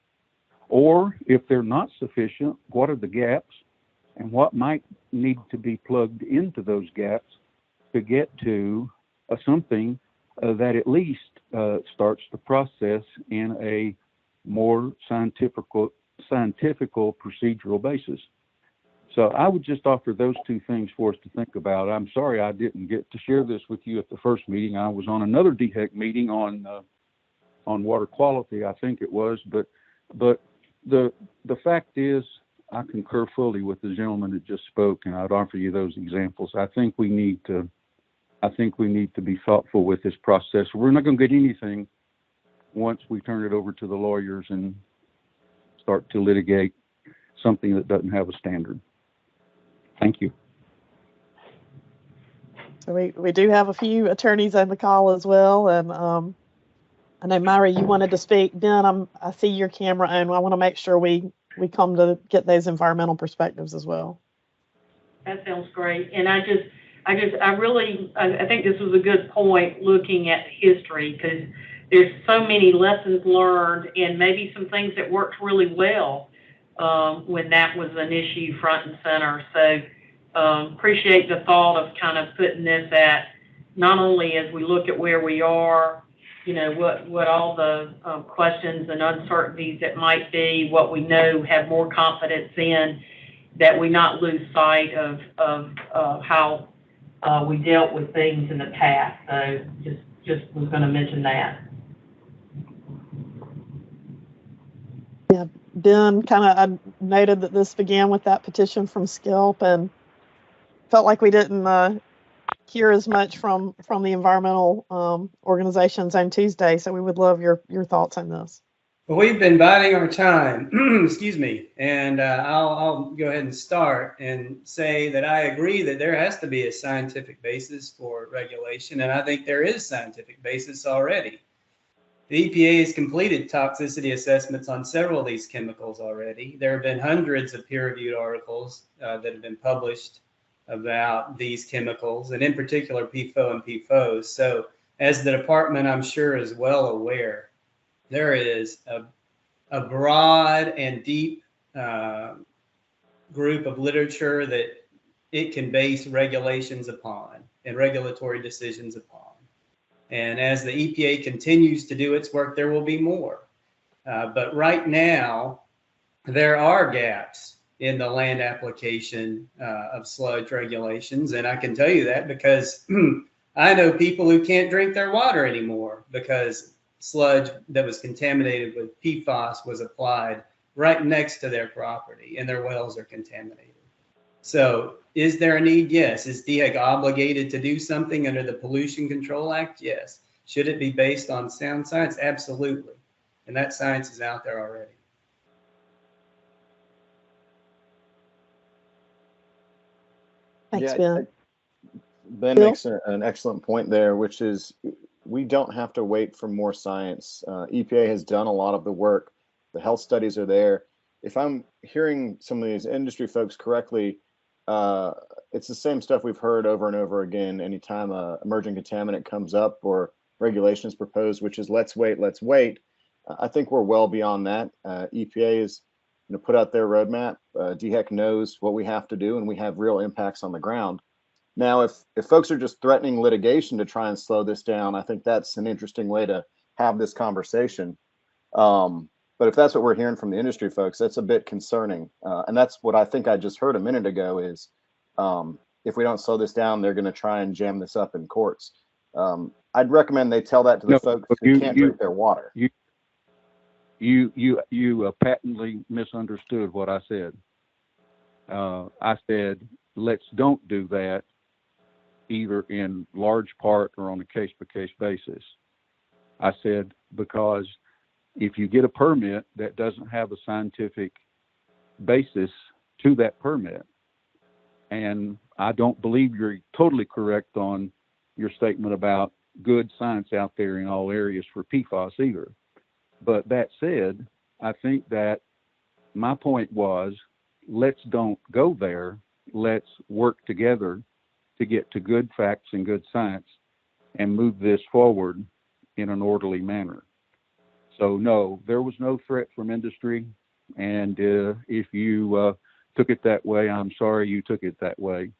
Or if they're not sufficient, what are the gaps? and what might need to be plugged into those gaps to get to something that at least starts the process in a more scientifical procedural basis. So I would just offer those two things for us to think about. I'm sorry I didn't get to share this with you at the first meeting. I was on another DHEC meeting on water quality, I think it was, but the fact is, I concur fully with the gentleman that just spoke, and I'd offer you those examples. I think we need to be thoughtful with this process. We're not going to get anything once we turn it over to the lawyers and start to litigate something that doesn't have a standard. Thank you. So we do have a few attorneys on the call as well, and I know Myra, you wanted to speak. Ben, I see your camera on. I want to make sure we come to get those environmental perspectives as well. That sounds great. And I think this was a good point looking at history, because there's so many lessons learned and maybe some things that worked really well when that was an issue front and center. So appreciate the thought of kind of putting this at, not only as we look at where we are, you know, what all the questions and uncertainties that might be, what we know, have more confidence in, that we not lose sight of how we dealt with things in the past. So just was going to mention that. Yeah, Ben, I noted that this began with that petition from Skilp, and felt like we didn't hear as much from the environmental organizations on Tuesday. So we would love your thoughts on this. Well, we've been biding our time, excuse me, and I'll go ahead and start and say that I agree that there has to be a scientific basis for regulation, and I think there is scientific basis already. The EPA has completed toxicity assessments on several of these chemicals already. There have been hundreds of peer-reviewed articles that have been published about these chemicals, and in particular PFOA and PFOS. So as the department, I'm sure, is well aware, there is a broad and deep group of literature that it can base regulations upon and regulatory decisions upon. And as the EPA continues to do its work, there will be more. But right now, there are gaps in the land application of sludge regulations. And I can tell you that because I know people who can't drink their water anymore because sludge that was contaminated with PFAS was applied right next to their property, and their wells are contaminated. So is there a need? Yes. Is DHEC obligated to do something under the Pollution Control Act? Yes. Should it be based on sound science? Absolutely. And that science is out there already. Thanks, Ben. Ben makes an excellent point there, which is we don't have to wait for more science. EPA has done a lot of the work. The health studies are there. If I'm hearing some of these industry folks correctly, it's the same stuff we've heard over and over again anytime an emerging contaminant comes up or regulation is proposed, which is let's wait, let's wait. I think we're well beyond that. EPA is put out their roadmap. DHEC knows what we have to do, and we have real impacts on the ground. Now, if folks are just threatening litigation to try and slow this down, I think that's an interesting way to have this conversation. But if that's what we're hearing from the industry folks, that's a bit concerning. And that's what I think I just heard a minute ago is if we don't slow this down, they're going to try and jam this up in courts. I'd recommend they tell that to the folks who can't drink their water. You patently misunderstood what I said. I said, let's don't do that either in large part or on a case-by-case basis. I said, because if you get a permit that doesn't have a scientific basis to that permit, and I don't believe you're totally correct on your statement about good science out there in all areas for PFAS either. But that said, I think that my point was, let's don't go there. Let's work together to get to good facts and good science and move this forward in an orderly manner. So no, there was no threat from industry. And if you took it that way. I'm sorry you took it that way.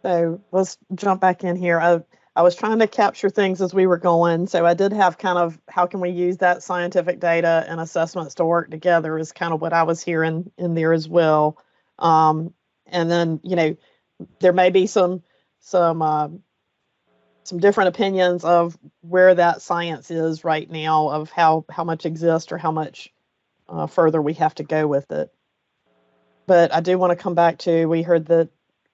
So let's jump back in here. I was trying to capture things as we were going. So I did have kind of how can we use that scientific data and assessments to work together is kind of what I was hearing in there as well. And then, there may be some different opinions of where that science is right now of how much exists or how much further we have to go with it. But I do want to come back to, we heard that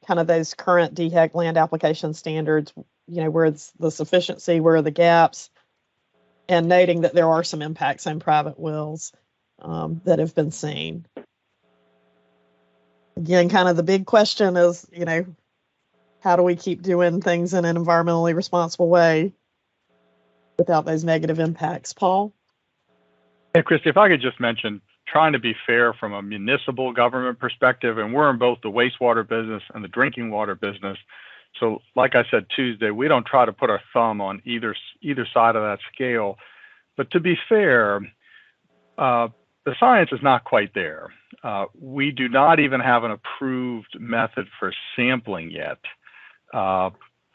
kind of those current DHEC land application standards, where it's the sufficiency, where are the gaps, and noting that there are some impacts on private wells that have been seen. Again, kind of the big question is, how do we keep doing things in an environmentally responsible way without those negative impacts? Paul? Hey, Christy, if I could just mention, trying to be fair from a municipal government perspective, and we're in both the wastewater business and the drinking water business. So like I said Tuesday, we don't try to put our thumb on either side of that scale. But to be fair, the science is not quite there. We do not even have an approved method for sampling yet.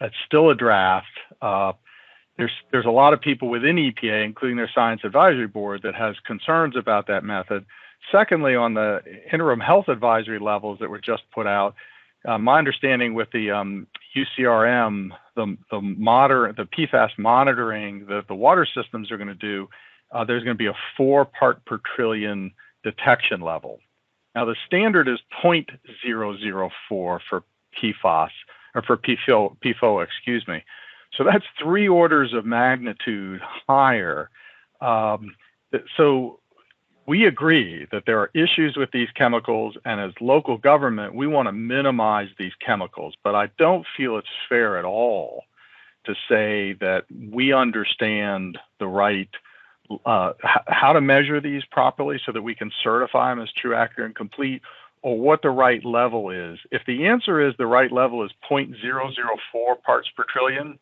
It's still a draft. There's a lot of people within EPA, including their science advisory board, that has concerns about that method. Secondly, on the interim health advisory levels that were just put out, my understanding with the UCRM, the PFAS monitoring that the water systems are going to do, there's going to be a 4 part per trillion detection level. Now the standard is 0.004 for PFAS, or for PFOA, excuse me. So that's 3 orders of magnitude higher. So we agree that there are issues with these chemicals, and as local government, we want to minimize these chemicals. But I don't feel it's fair at all to say that we understand the right, how to measure these properly so that we can certify them as true, accurate, and complete, or what the right level is. If the answer is the right level is 0.004 parts per trillion,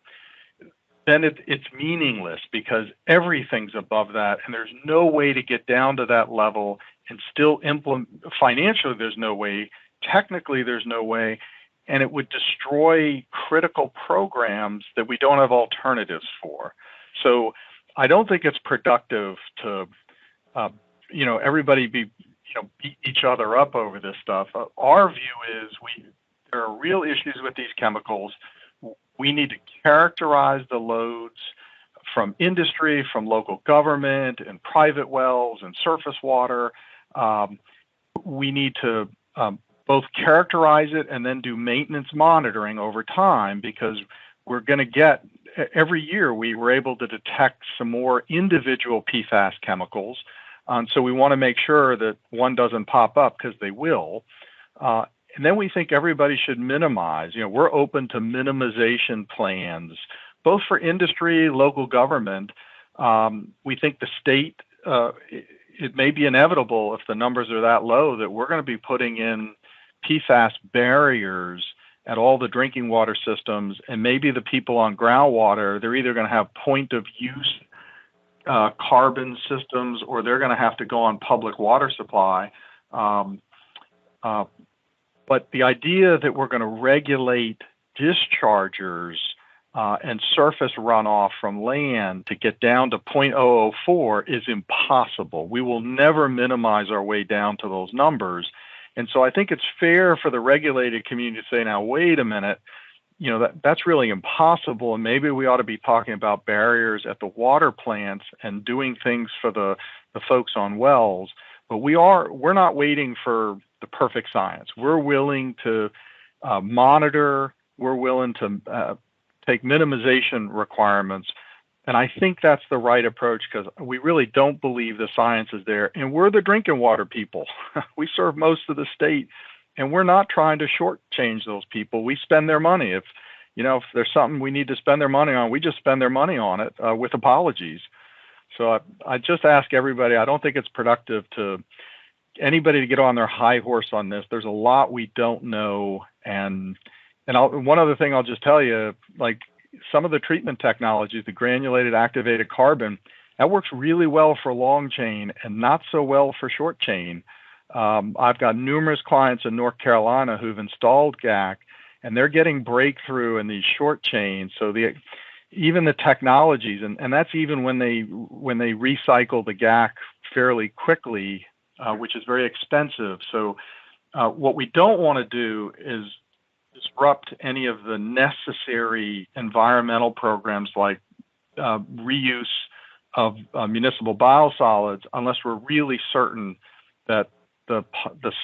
then it's meaningless because everything's above that, and there's no way to get down to that level and still implement. Financially, there's no way. Technically, there's no way, and it would destroy critical programs that we don't have alternatives for. So I don't think it's productive to, everybody beat each other up over this stuff. Our view is there are real issues with these chemicals. We need to characterize the loads from industry, from local government, and private wells and surface water. We need to both characterize it and then do maintenance monitoring over time, because we're going to get, every year we were able to detect some more individual PFAS chemicals. So we want to make sure that one doesn't pop up, because they will. And then we think everybody should minimize. We're open to minimization plans, both for industry, local government. We think the state, it may be inevitable if the numbers are that low that we're going to be putting in PFAS barriers at all the drinking water systems, and maybe the people on groundwater, they're either going to have point of use carbon systems, or they're going to have to go on public water supply. But the idea that we're going to regulate dischargers and surface runoff from land to get down to 0.004 is impossible. We will never minimize our way down to those numbers. And so I think it's fair for the regulated community to say, now, wait a minute, that's really impossible. And maybe we ought to be talking about barriers at the water plants and doing things for the folks on wells. But we're not waiting for the perfect science. We're willing to monitor. We're willing to take minimization requirements. And I think that's the right approach, because we really don't believe the science is there. And we're the drinking water people. We serve most of the state, and we're not trying to shortchange those people. We spend their money. If there's something we need to spend their money on, we just spend their money on it with apologies. So I just ask everybody, I don't think it's productive to anybody to get on their high horse on this. There's a lot we don't know. And one other thing I'll just tell you, like some of the treatment technologies, the granulated activated carbon, That works really well for long chain and not so well for short chain. I've got numerous clients in North Carolina who've installed GAC, and they're getting breakthrough in these short chains. So even the technologies, and that's even when they recycle the GAC fairly quickly, which is very expensive. So what we don't want to do is disrupt any of the necessary environmental programs like reuse of municipal biosolids unless we're really certain that the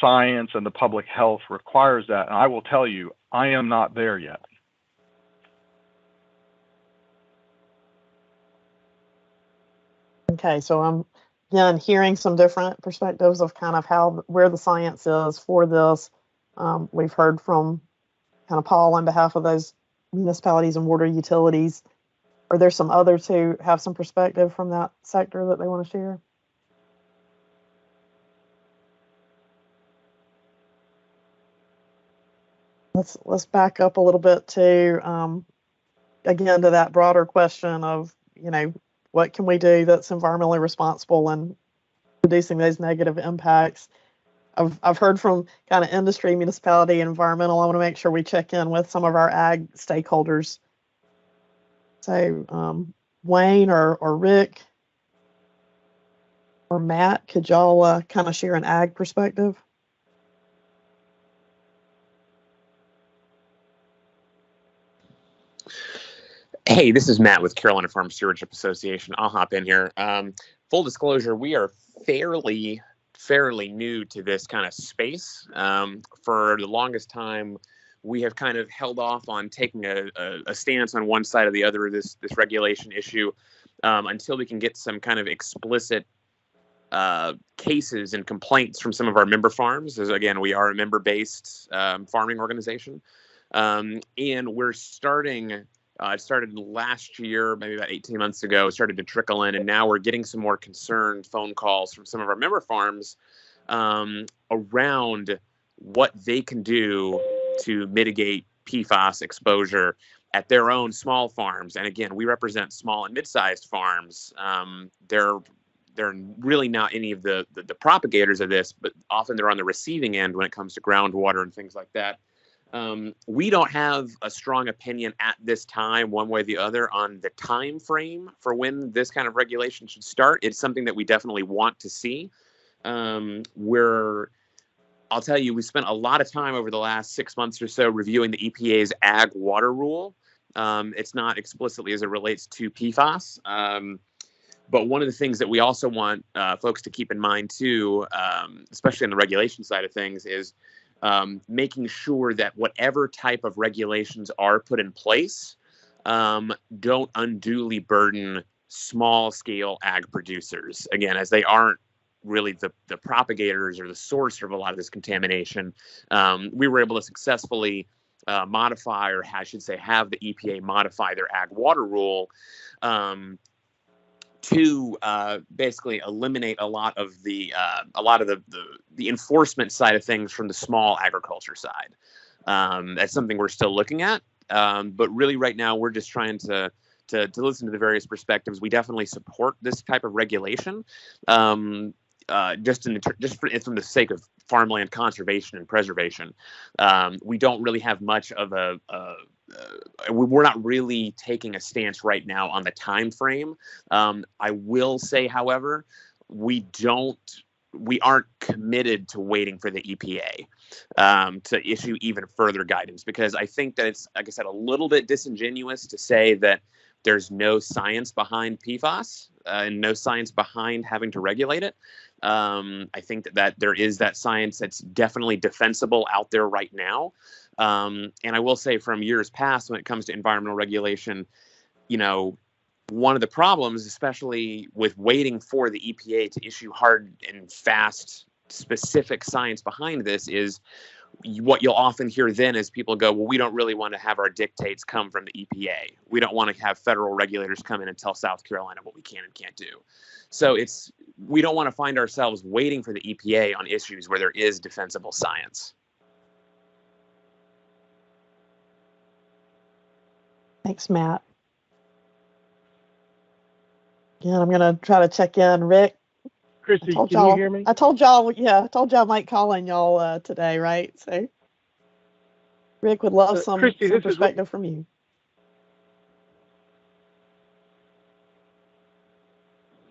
science and the public health requires that. And I will tell you, I am not there yet. Okay, so I'm again hearing some different perspectives of kind of where the science is for this. We've heard from kind of Paul on behalf of those municipalities and water utilities. Are there some others who have some perspective from that sector that they want to share? Let's back up a little bit to again to that broader question of, you know, what can we do that's environmentally responsible and reducing those negative impacts. I've heard from kind of industry, municipality, environmental. I want to make sure we check in with some of our ag stakeholders. So Wayne or Rick or Matt, could y'all kind of share an ag perspective? Hey, this is Matt with Carolina Farm Stewardship Association. I'll hop in here. Full disclosure, we are fairly new to this kind of space. For the longest time, we have kind of held off on taking a stance on one side or the other of this regulation issue until we can get some kind of explicit cases and complaints from some of our member farms. As again, we are a member-based farming organization, and we're starting. It started last year, maybe about 18 months ago, it started to trickle in, and now we're getting some more concerned phone calls from some of our member farms around what they can do to mitigate PFAS exposure at their own small farms. And again, we represent small and mid-sized farms. They're really not any of the propagators of this, but often they're on the receiving end when it comes to groundwater and things like that. We don't have a strong opinion at this time, one way or the other, on the time frame for when this kind of regulation should start. It's something that we definitely want to see. I'll tell you, we spent a lot of time over the last 6 months or so reviewing the EPA's ag water rule. It's not explicitly as it relates to PFAS. But one of the things that we also want folks to keep in mind too, especially on the regulation side of things, is making sure that whatever type of regulations are put in place don't unduly burden small scale ag producers. Again, as they aren't really the propagators or the source of a lot of this contamination, we were able to successfully modify, or I should say have the EPA modify their ag water rule to basically eliminate a lot of the enforcement side of things from the small agriculture side. That's something we're still looking at, but really right now we're just trying to listen to the various perspectives. We definitely support this type of regulation, just from the sake of farmland conservation and preservation. We don't really have much of we're not really taking a stance right now on the time frame. I will say, however, we aren't committed to waiting for the EPA to issue even further guidance, because I think that it's, like I said, a little bit disingenuous to say that there's no science behind PFAS and no science behind having to regulate it. I think that there is that science that's definitely defensible out there right now. And I will say, from years past, when it comes to environmental regulation, you know, one of the problems, especially with waiting for the EPA to issue hard and fast, specific science behind this, is what you'll often hear then is people go, well, we don't really want to have our dictates come from the EPA. We don't want to have federal regulators come in and tell South Carolina what we can and can't do. So we don't want to find ourselves waiting for the EPA on issues where there is defensible science. Thanks, Matt. Again, I'm gonna try to check in. Rick, Christy, can you hear me? I told y'all I might call on y'all today, right? So Rick would love some Christy, this perspective from you.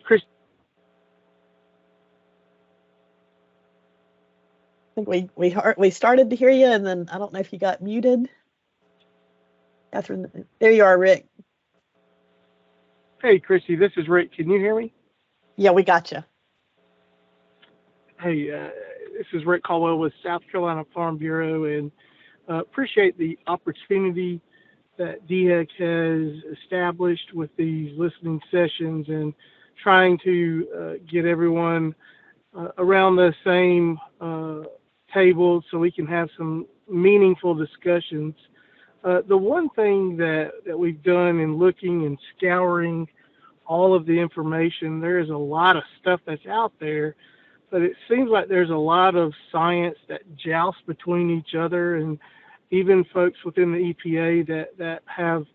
Chris, I think we started to hear you, and then I don't know if you got muted. Catherine, there you are, Rick. hey, Christy, this is Rick. Can you hear me? Yeah, we got you. Hey, this is Rick Caldwell with South Carolina Farm Bureau, and appreciate the opportunity that DHEC has established with these listening sessions and trying to get everyone around the same table so we can have some meaningful discussions. The one thing that we've done in looking and scouring all of the information, there is a lot of stuff that's out there, but it seems like there's a lot of science that jousts between each other, and even folks within the EPA that have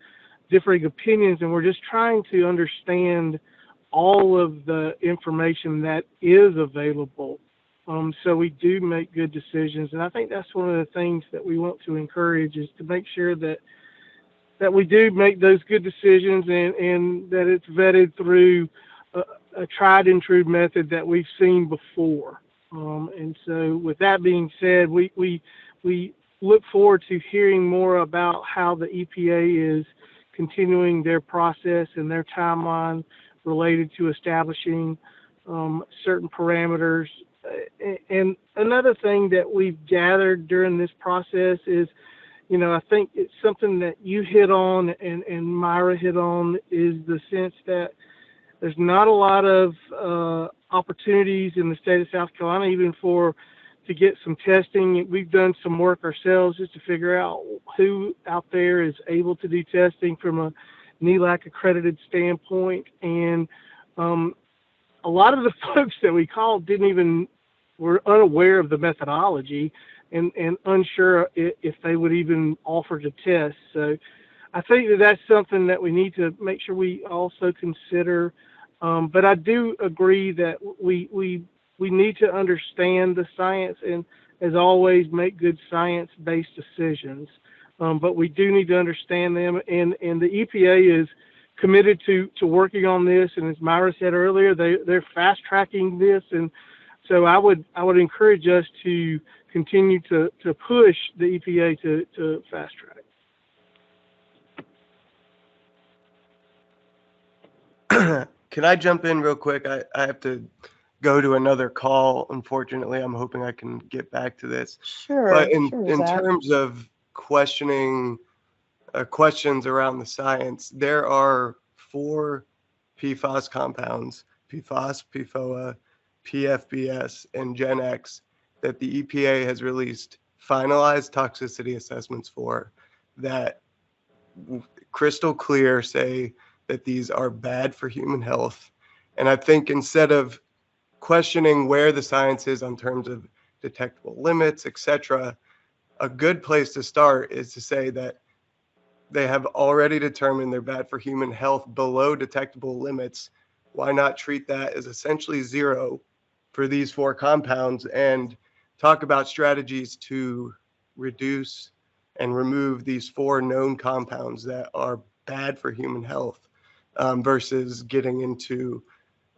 differing opinions, and we're just trying to understand all of the information that is available, so we do make good decisions. And I think that's one of the things that we want to encourage, is to make sure that we do make those good decisions, and that it's vetted through a tried and true method that we've seen before. And so with that being said, we look forward to hearing more about how the EPA is continuing their process and their timeline related to establishing certain parameters. And another thing that we've gathered during this process is, I think it's something that you hit on and Myra hit on, is the sense that there's not a lot of opportunities in the state of South Carolina, even to get some testing. We've done some work ourselves just to figure out who out there is able to do testing from a NELAC accredited standpoint. And a lot of the folks that we called were unaware of the methodology and unsure if they would even offer to test. So I think that that's something that we need to make sure we also consider. But I do agree that we need to understand the science and, as always, make good science-based decisions. But we do need to understand them, and the EPA is committed to working on this. And as Myra said earlier, they're fast-tracking this, and so I would encourage us to continue to push the EPA to fast-track. Can I jump in real quick? I have to go to another call. Unfortunately, I'm hoping I can get back to this. Sure. But in Zach. terms of questions around the science, there are 4 PFAS compounds: PFAS, PFOA, PFBS, and Gen X, that the EPA has released finalized toxicity assessments for, that crystal clear say that these are bad for human health. And I think instead of questioning where the science is on terms of detectable limits, etc., a good place to start is to say that they have already determined they're bad for human health below detectable limits. Why not treat that as essentially zero for these 4 compounds, and talk about strategies to reduce and remove these 4 known compounds that are bad for human health, versus getting into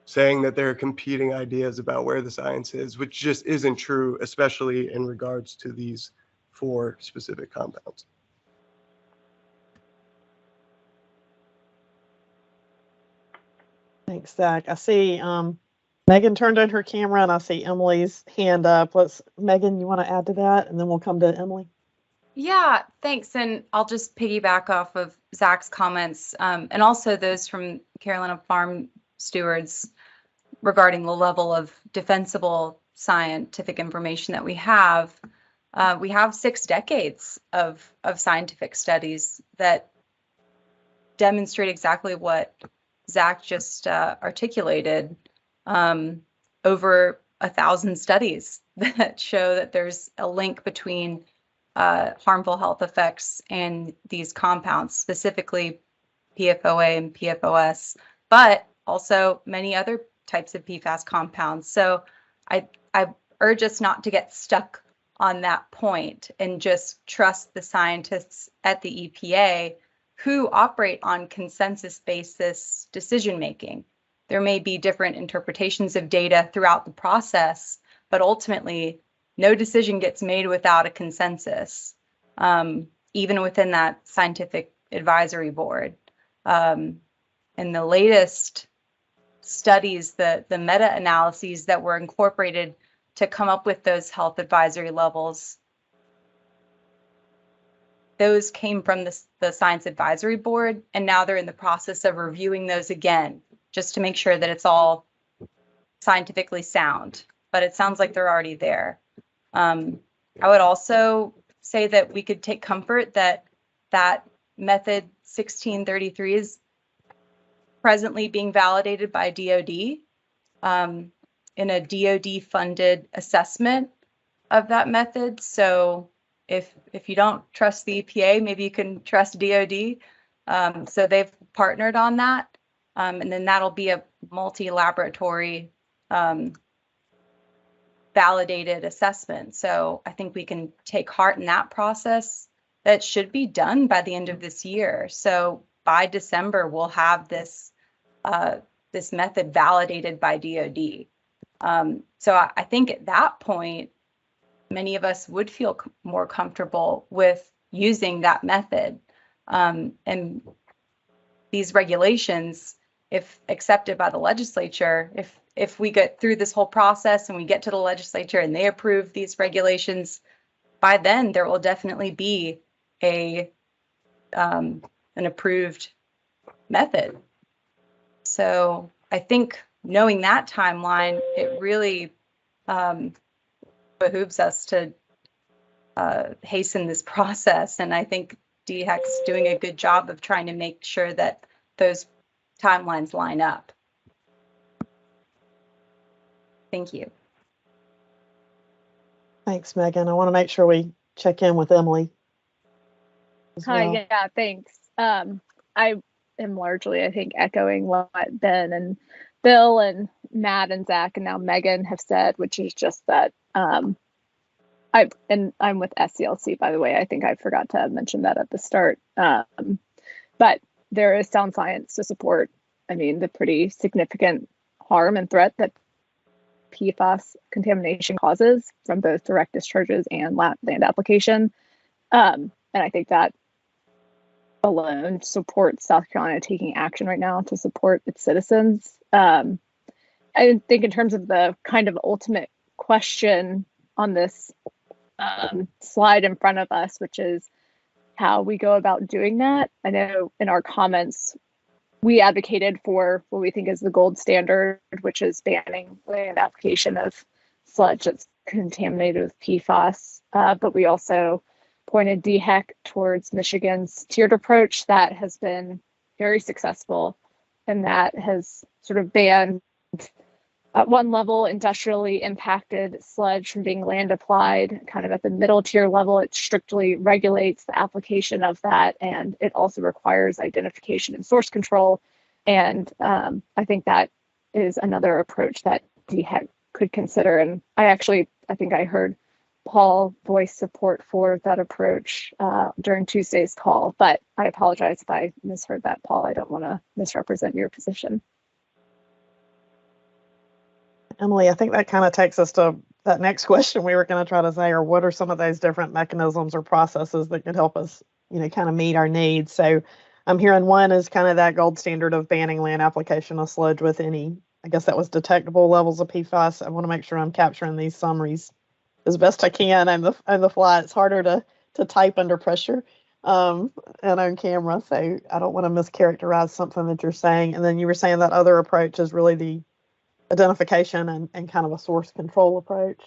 saying that there are competing ideas about where the science is, which just isn't true, especially in regards to these 4 specific compounds. Thanks, Zach. I see Megan turned on her camera, and I see Emily's hand up. Megan, you want to add to that, and then we'll come to Emily? Yeah, thanks. And I'll just piggyback off of Zach's comments, and also those from Carolina Farm Stewards regarding the level of defensible scientific information that we have. We have 6 decades of scientific studies that demonstrate exactly what Zach just articulated. Over 1,000 studies that show that there's a link between harmful health effects and these compounds, specifically PFOA and PFOS, but also many other types of PFAS compounds. So I urge us not to get stuck on that point and just trust the scientists at the EPA who operate on consensus basis decision making. There may be different interpretations of data throughout the process, but ultimately no decision gets made without a consensus, even within that scientific advisory board. In the latest studies, the meta-analyses that were incorporated to come up with those health advisory levels, those came from the Science Advisory Board, and now they're in the process of reviewing those again, just to make sure that it's all scientifically sound. But it sounds like they're already there. I would also say that we could take comfort that method 1633 is presently being validated by DoD in a DoD-funded assessment of that method. So if you don't trust the EPA, maybe you can trust DoD. So they've partnered on that, and then that'll be a multi-laboratory validated assessment. So I think we can take heart in that process. That should be done by the end of this year. So by December, we'll have this this method validated by DoD. So I think at that point, many of us would feel more comfortable with using that method. And these regulations, if accepted by the legislature, if we get through this whole process and we get to the legislature and they approve these regulations, by then there will definitely be an approved method. So I think knowing that timeline, it really behooves us to hasten this process. And I think DHEC's doing a good job of trying to make sure that those timelines line up. Thank you. Thanks, Megan. I want to make sure we check in with Emily as Hi, well. yeah, thanks. I am largely, I think, echoing what Ben and Bill and Matt and Zach and now Megan have said, which is just that I'm with SCLC, by the way. I think I forgot to mention that at the start. But there is sound science to support, I mean, the pretty significant harm and threat that PFAS contamination causes from both direct discharges and land application. And I think that alone supports South Carolina taking action right now to support its citizens. I think in terms of the kind of ultimate question on this slide in front of us, which is how we go about doing that. I know in our comments, we advocated for what we think is the gold standard, which is banning land application of sludge that's contaminated with PFAS. But we also pointed DHEC towards Michigan's tiered approach that has been very successful, and that has sort of banned at one level industrially impacted sludge from being land applied. Kind of at the middle tier level, it strictly regulates the application of that, and it also requires identification and source control. And I think that is another approach that DHEC could consider. And I think I heard Paul voice support for that approach during Tuesday's call, but I apologize if I misheard that, Paul. I don't want to misrepresent your position. Emily, I think that kind of takes us to that next question we were going to try to say, or what are some of those different mechanisms or processes that could help us, kind of meet our needs? So I'm hearing one is kind of that gold standard of banning land application of sludge with any, I guess that was detectable levels of PFAS. I want to make sure I'm capturing these summaries as best I can on the fly. It's harder to type under pressure and on camera, so I don't want to mischaracterize something that you're saying. And then you were saying that other approach is really the identification and kind of a source control approach.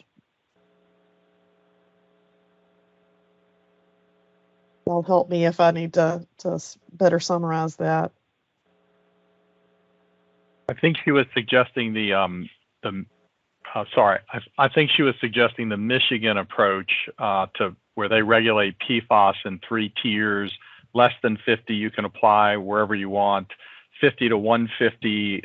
Y'all help me if I need to better summarize that. I think she was suggesting I think she was suggesting the Michigan approach to where they regulate PFAS in 3 tiers. Less than 50 you can apply wherever you want. 50 to 150,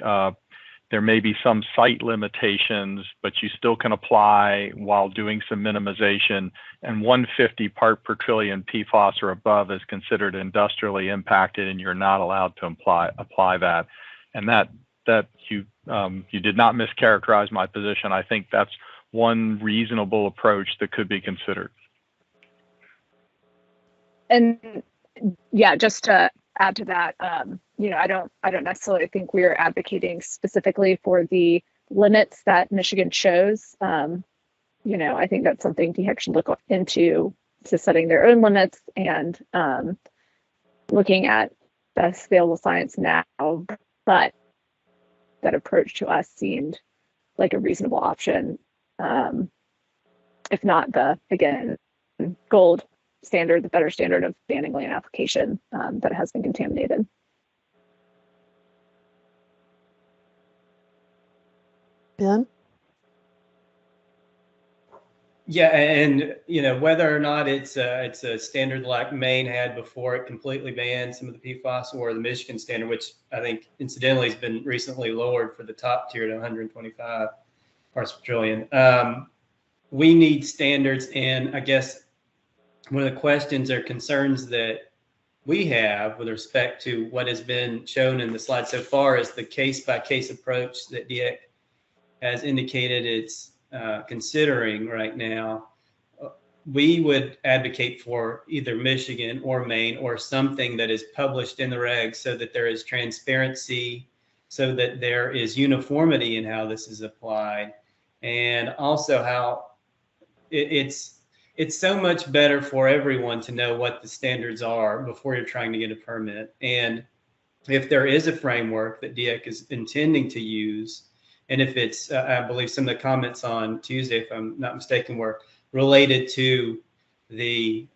there may be some site limitations, but you still can apply while doing some minimization. And 150 part per trillion PFAS or above is considered industrially impacted, and you're not allowed to apply that. And that you did not mischaracterize my position. I think that's one reasonable approach that could be considered. And yeah, just to add to that, you know, I don't necessarily think we're advocating specifically for the limits that Michigan chose. You know, I think that's something DHEC should look into, to setting their own limits and looking at best available science now. But that approach to us seemed like a reasonable option, if not the, again, gold standard, the better standard of banning land application that has been contaminated. Ben? Yeah, and you know, whether or not it's a standard like Maine had before it completely banned some of the PFAS, or the Michigan standard, which I think incidentally has been recently lowered for the top tier to 125 parts per trillion. We need standards, and I guess one of the questions or concerns that we have with respect to what has been shown in the slide so far is the case-by-case approach that DHEC has indicated it's considering right now. We would advocate for either Michigan or Maine, or something that is published in the regs so that there is transparency, so that there is uniformity in how this is applied, and also how it's so much better for everyone to know what the standards are before you're trying to get a permit. And if there is a framework that DHEC is intending to use, and if it's, I believe some of the comments on Tuesday, if I'm not mistaken, were related to the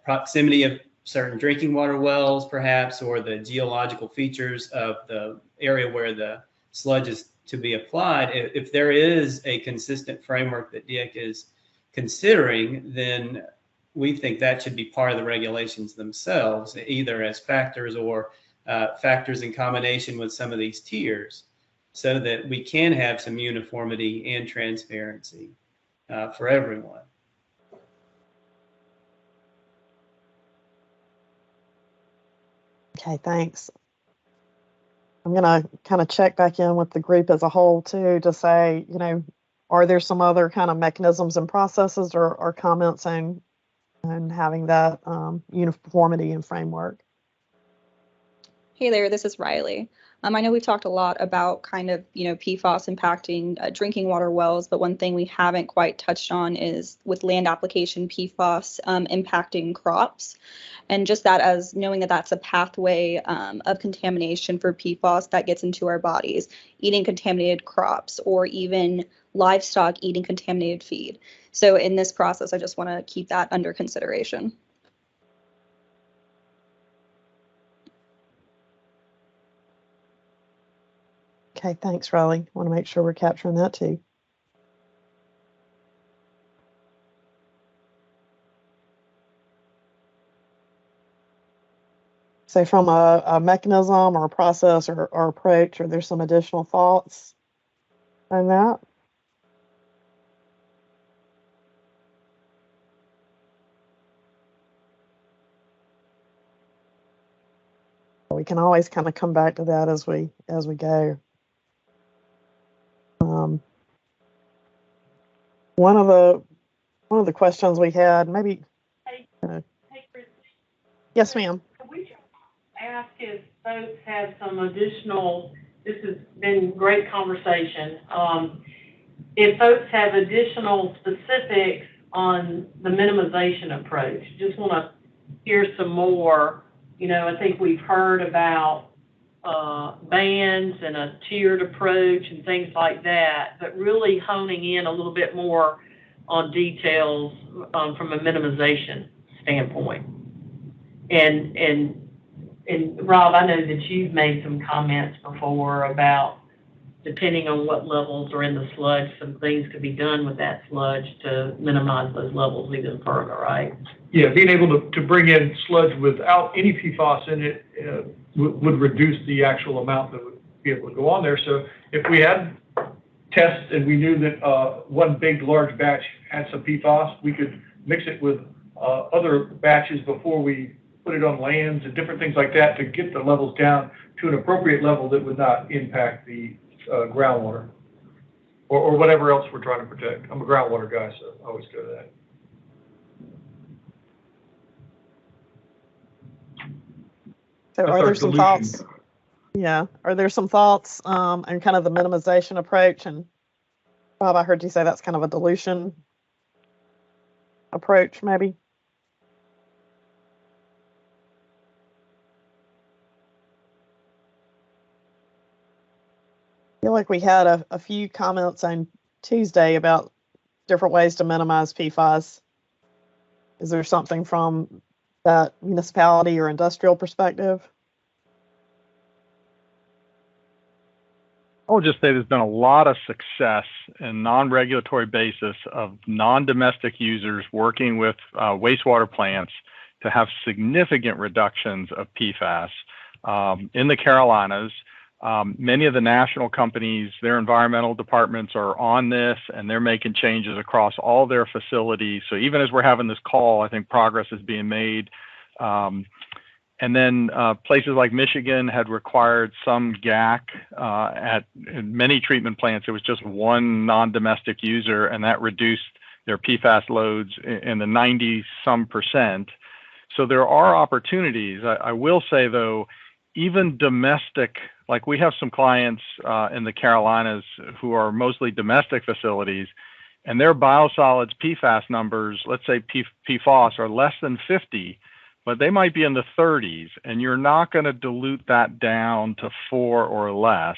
proximity of certain drinking water wells, perhaps, or the geological features of the area where the sludge is to be applied. If there is a consistent framework that DHEC is considering, then we think that should be part of the regulations themselves, either as factors or factors in combination with some of these tiers, so that we can have some uniformity and transparency for everyone. Okay, thanks. I'm going to kind of check back in with the group as a whole too, to say, you know, are there some other kind of mechanisms and processes or comments on having that uniformity and framework? Hey there, this is Riley. I know we've talked a lot about kind of, you know, PFAS impacting drinking water wells, but one thing we haven't quite touched on is with land application PFAS impacting crops. And just that, as knowing that that's a pathway of contamination for PFAS that gets into our bodies, eating contaminated crops, or even livestock eating contaminated feed. So in this process, I just want to keep that under consideration. Okay, thanks, Riley. Want to make sure we're capturing that too. So from a mechanism or a process or approach, are there some additional thoughts on that? We can always kind of come back to that as we go. One of the questions we had, maybe. Hey, Christy. Yes, ma'am. Could we ask if folks have some additional? This has been great conversation. If folks have additional specifics on the minimization approach, just want to hear some more. You know, I think we've heard about bans and a tiered approach and things like that, but really honing in a little bit more on details from a minimization standpoint. And Rob, I know that you've made some comments before about, depending on what levels are in the sludge, some things could be done with that sludge to minimize those levels even further, right? Yeah, being able to bring in sludge without any PFAS in it would reduce the actual amount that would be able to go on there. So if we had tests and we knew that one big large batch had some PFAS, we could mix it with other batches before we put it on lands and different things like that to get the levels down to an appropriate level that would not impact the groundwater or whatever else we're trying to protect. I'm a groundwater guy, so I always go to that. So are there some thoughts? Yeah, are there some thoughts on kind of the minimization approach? And Bob, I heard you say that's kind of a dilution approach, maybe? I feel like we had a few comments on Tuesday about different ways to minimize PFAS. Is there something from that municipality or industrial perspective? I would just say there's been a lot of success in non-regulatory basis of non-domestic users working with wastewater plants to have significant reductions of PFAS. In the Carolinas, many of the national companies, their environmental departments are on this, and they're making changes across all their facilities. So even as we're having this call, I think progress is being made. And then places like Michigan had required some GAC at many treatment plants. It was just one non-domestic user, and that reduced their PFAS loads in the 90-some%. So there are opportunities. I will say, though, even domestic, like we have some clients in the Carolinas who are mostly domestic facilities, and their biosolids PFAS numbers, let's say PFOS, are less than 50, but they might be in the 30s, and you're not going to dilute that down to 4 or less.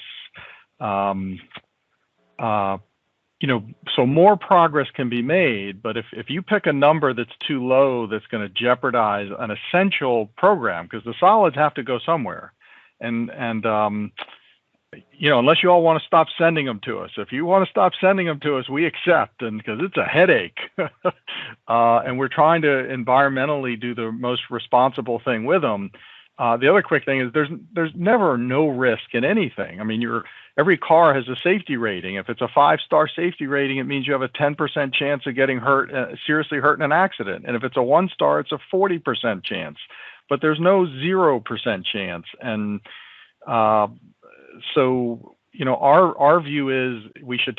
So more progress can be made, but if you pick a number that's too low, that's going to jeopardize an essential program, because the solids have to go somewhere. And unless you all want to stop sending them to us. If you want to stop sending them to us, we accept, and because it's a headache. And we're trying to environmentally do the most responsible thing with them. The other quick thing is there's never no risk in anything. I mean, every car has a safety rating. If it's a 5-star safety rating, it means you have a 10% chance of getting hurt, seriously hurt in an accident. And if it's a 1-star, it's a 40% chance. But there's no 0% chance. And so, our view is we should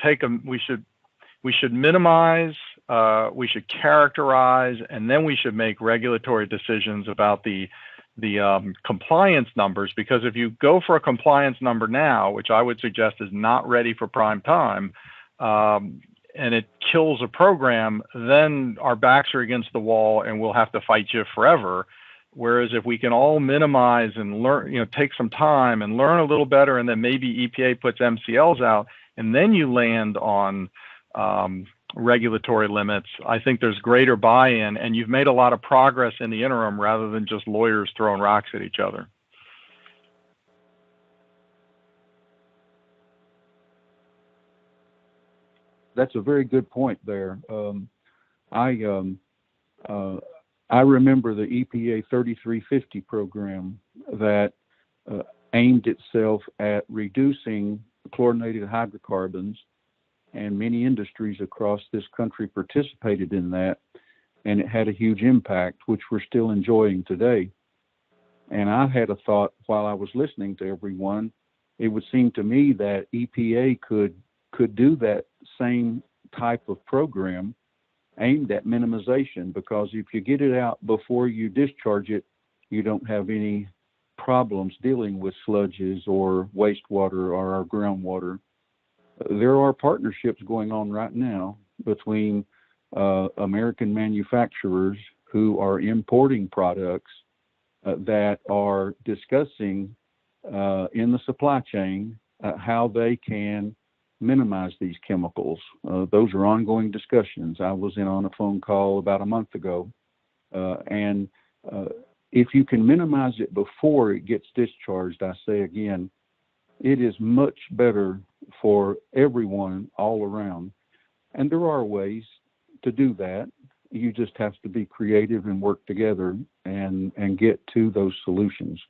minimize, we should characterize, and then we should make regulatory decisions about the compliance numbers, because if you go for a compliance number now, which I would suggest is not ready for prime time, and it kills a program, then our backs are against the wall and we'll have to fight you forever. Whereas if we can all minimize and learn, take some time and learn a little better, and then maybe EPA puts MCLs out, and then you land on regulatory limits, I think there's greater buy-in, and you've made a lot of progress in the interim rather than just lawyers throwing rocks at each other. That's a very good point there. I remember the EPA 3350 program that aimed itself at reducing chlorinated hydrocarbons, and many industries across this country participated in that, and it had a huge impact, which we're still enjoying today. And I had a thought while I was listening to everyone, it would seem to me that EPA could do that same type of program aimed at minimization, because if you get it out before you discharge it, you don't have any problems dealing with sludges or wastewater or our groundwater. There are partnerships going on right now between American manufacturers who are importing products that are discussing in the supply chain how they can minimize these chemicals. Those are ongoing discussions. I was in on a phone call about a month ago, and if you can minimize it before it gets discharged, I say again, it is much better for everyone all around. And there are ways to do that. You just have to be creative and work together and get to those solutions.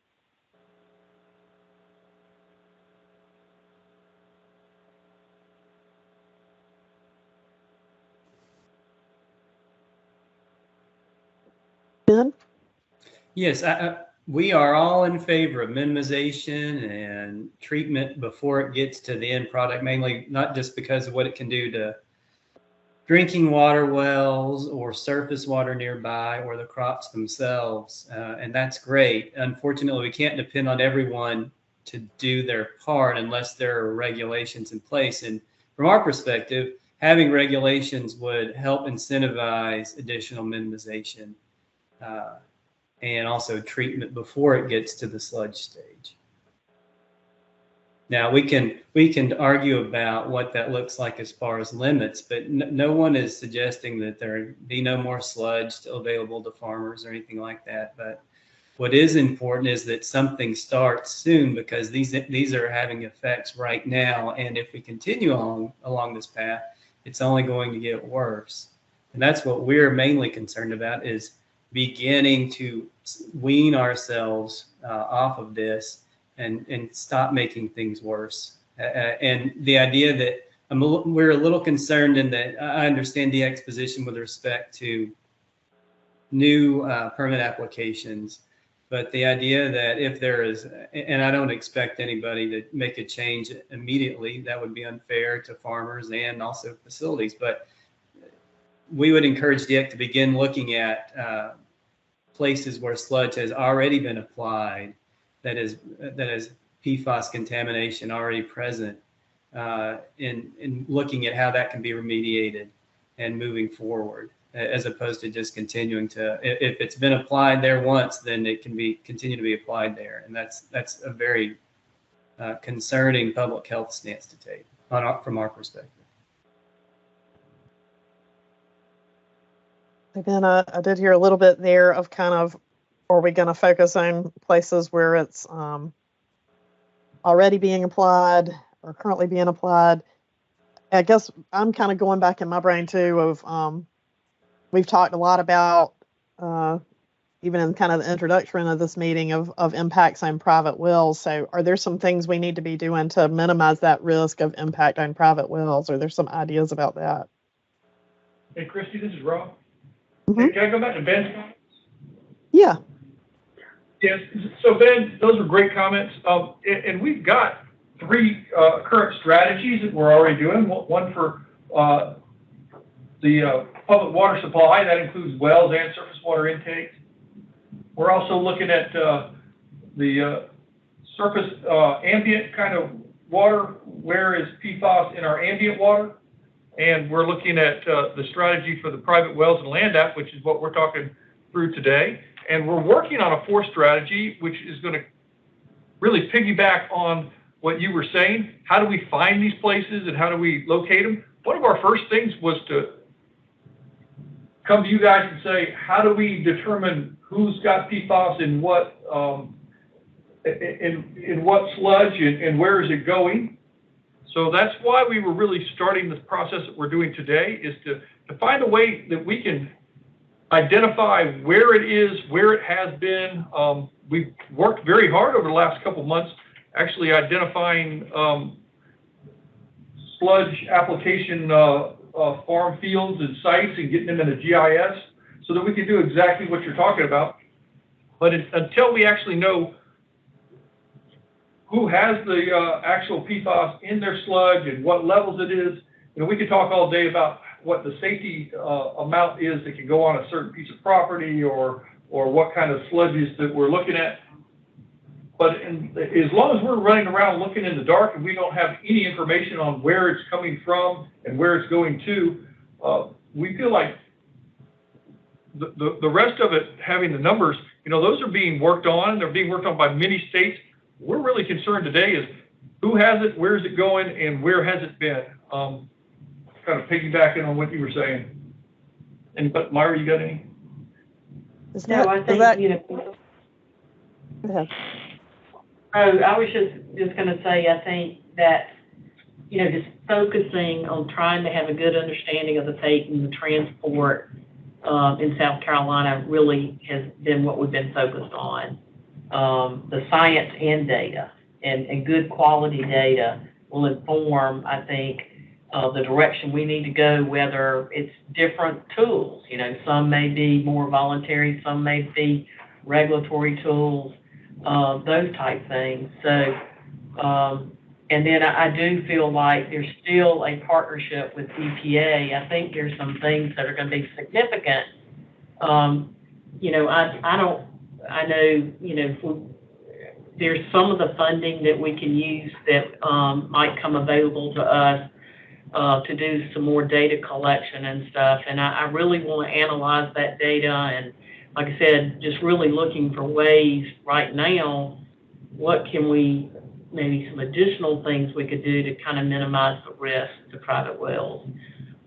Ben? Yes, we are all in favor of minimization and treatment before it gets to the end product, mainly not just because of what it can do to drinking water wells or surface water nearby or the crops themselves. And that's great. Unfortunately, we can't depend on everyone to do their part unless there are regulations in place. And from our perspective, having regulations would help incentivize additional minimization and also treatment before it gets to the sludge stage. Now we can argue about what that looks like as far as limits, but no one is suggesting that there be no more sludge still available to farmers or anything like that. But what is important is that something starts soon, because these are having effects right now, and if we continue along this path, it's only going to get worse. And that's what we're mainly concerned about, is beginning to wean ourselves off of this and stop making things worse. And the idea that we're a little concerned in that I understand the exposition with respect to new permit applications, but the idea that if there is, and I don't expect anybody to make a change immediately, that would be unfair to farmers and also facilities, but we would encourage DEC to begin looking at places where sludge has already been applied, that is PFAS contamination already present, in looking at how that can be remediated and moving forward, as opposed to just continuing to, if it's been applied there once, then it can continue to be applied there. And that's a very concerning public health stance to take from our perspective. Again, I did hear a little bit there of kind of, are we going to focus on places where it's already being applied or currently being applied? I guess I'm kind of going back in my brain too of, we've talked a lot about, even in kind of the introduction of this meeting, of impacts on private wells. So are there some things we need to be doing to minimize that risk of impact on private wells? Are there some ideas about that? Hey, Christy, this is Rob. Mm-hmm. Hey, can I go back to Ben's comments? Yeah. Yes. So Ben, those are great comments. And we've got 3 current strategies that we're already doing. One for the public water supply, that includes wells and surface water intake. We're also looking at the surface ambient kind of water. Where is PFAS in our ambient water? And we're looking at the strategy for the private wells and land app, which is what we're talking through today. And we're working on a 4th strategy, which is going to really piggyback on what you were saying. How do we find these places and how do we locate them? One of our first things was to come to you guys and say, how do we determine who's got PFAS in what in what sludge and where is it going? So that's why we were really starting this process that we're doing today, is to find a way that we can identify where it is, where it has been. We've worked very hard over the last couple of months, actually identifying sludge application farm fields and sites and getting them in the GIS so that we can do exactly what you're talking about. But until we actually know who has the actual PFAS in their sludge and what levels it is, we could talk all day about what the safety amount is that can go on a certain piece of property or what kind of sludges that we're looking at. But as long as we're running around looking in the dark and we don't have any information on where it's coming from and where it's going to, we feel like the rest of it, having the numbers, those are being worked on. They're being worked on by many states. We're really concerned today is who has it, where is it going, and where has it been? Kind of piggybacking on what you were saying. And but Myra, you got any? No, I think Go ahead. I was just going to say, I think that, just focusing on trying to have a good understanding of the fate and the transport in South Carolina really has been what we've been focused on. The science and data and good quality data will inform, I think, the direction we need to go, whether it's different tools. You know, some may be more voluntary, some may be regulatory tools, those type things. So, and then I do feel like there's still a partnership with EPA. I think there's some things that are going to be significant. You know, I know, you know, there's some of the funding that we can use that might come available to us to do some more data collection and stuff. And I really want to analyze that data. And like I said, just really looking for ways right now, what can we, maybe some additional things we could do to kind of minimize the risk to private wells.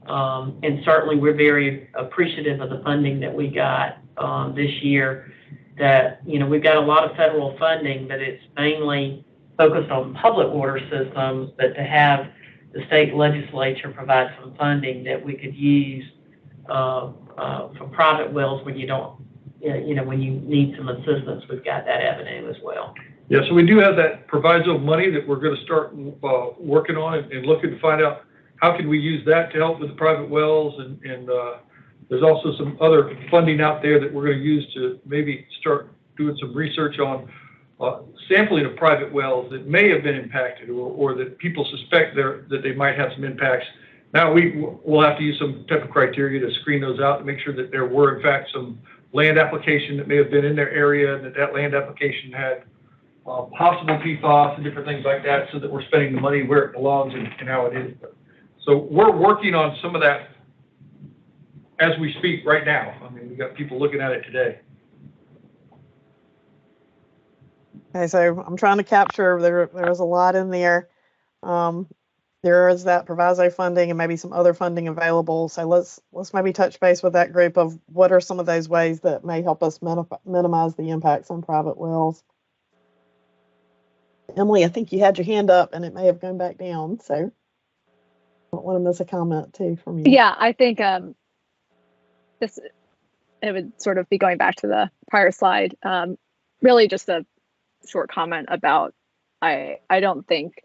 And certainly we're very appreciative of the funding that we got this year. That, you know, we've got a lot of federal funding, but it's mainly focused on public water systems, but to have the state legislature provide some funding that we could use for private wells when you don't, you know, when you need some assistance, we've got that avenue as well. Yeah, so we do have that proviso money that we're going to start working on and looking to find out how can we use that to help with the private wells. And there's also some other funding out there that we're going to use to maybe start doing some research on sampling of private wells that may have been impacted or that people suspect that they might have some impacts. Now we'll have to use some type of criteria to screen those out to make sure that there were in fact some land application that may have been in their area, and that land application had possible PFAS and different things like that, so that we're spending the money where it belongs and how it is. So we're working on some of that as we speak right now. I mean, we got people looking at it today. Okay, so I'm trying to capture, there's a lot in there. There is that proviso funding and maybe some other funding available. So let's maybe touch base with that group of what are some of those ways that may help us minimize the impacts on private wells. Emily, I think you had your hand up and it may have gone back down. So I don't want to miss a comment too from you. Yeah, I think it would sort of be going back to the prior slide. Really just a short comment about I don't think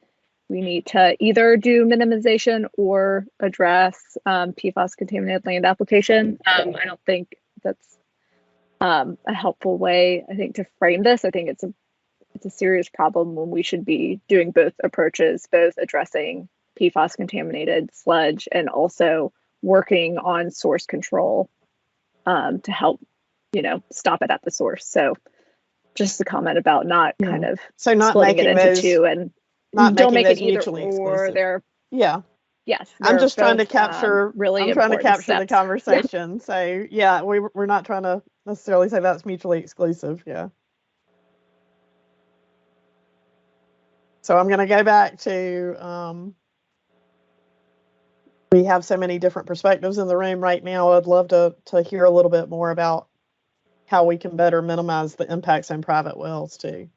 we need to either do minimization or address PFAS contaminated land application. I don't think that's a helpful way, I think, to frame this. I think it's a serious problem when we should be doing both approaches, both addressing PFAS contaminated sludge and also working on source control to help, you know, stop it at the source. So just a comment about not kind of not splitting it making into those, two and not don't making make it those either mutually or. exclusive. They're yes. I'm just trying to both, capture really I'm trying to important capture the steps. conversation. So yeah, we're not trying to necessarily say that's mutually exclusive. Yeah. So I'm going to go back to we have so many different perspectives in the room right now. I'd love to hear a little bit more about how we can better minimize the impacts on private wells too.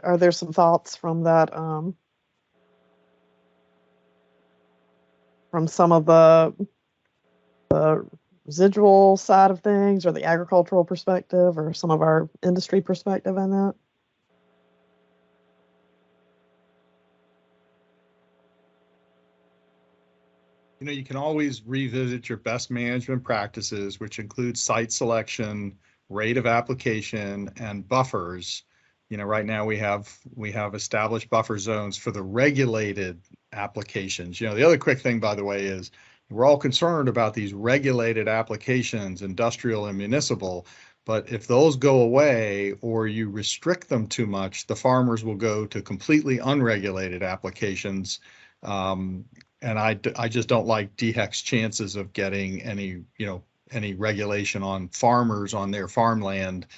Are there some thoughts from that, from some of the residual side of things, or the agricultural perspective, or some of our industry perspective on that? You know, you can always revisit your best management practices, which include site selection, rate of application, and buffers. You know, right now we have established buffer zones for the regulated applications. You know, the other quick thing, by the way, is we're all concerned about these regulated applications, industrial and municipal, but if those go away or you restrict them too much, the farmers will go to completely unregulated applications. And I just don't like DHEC's chances of getting any regulation on farmers on their farmland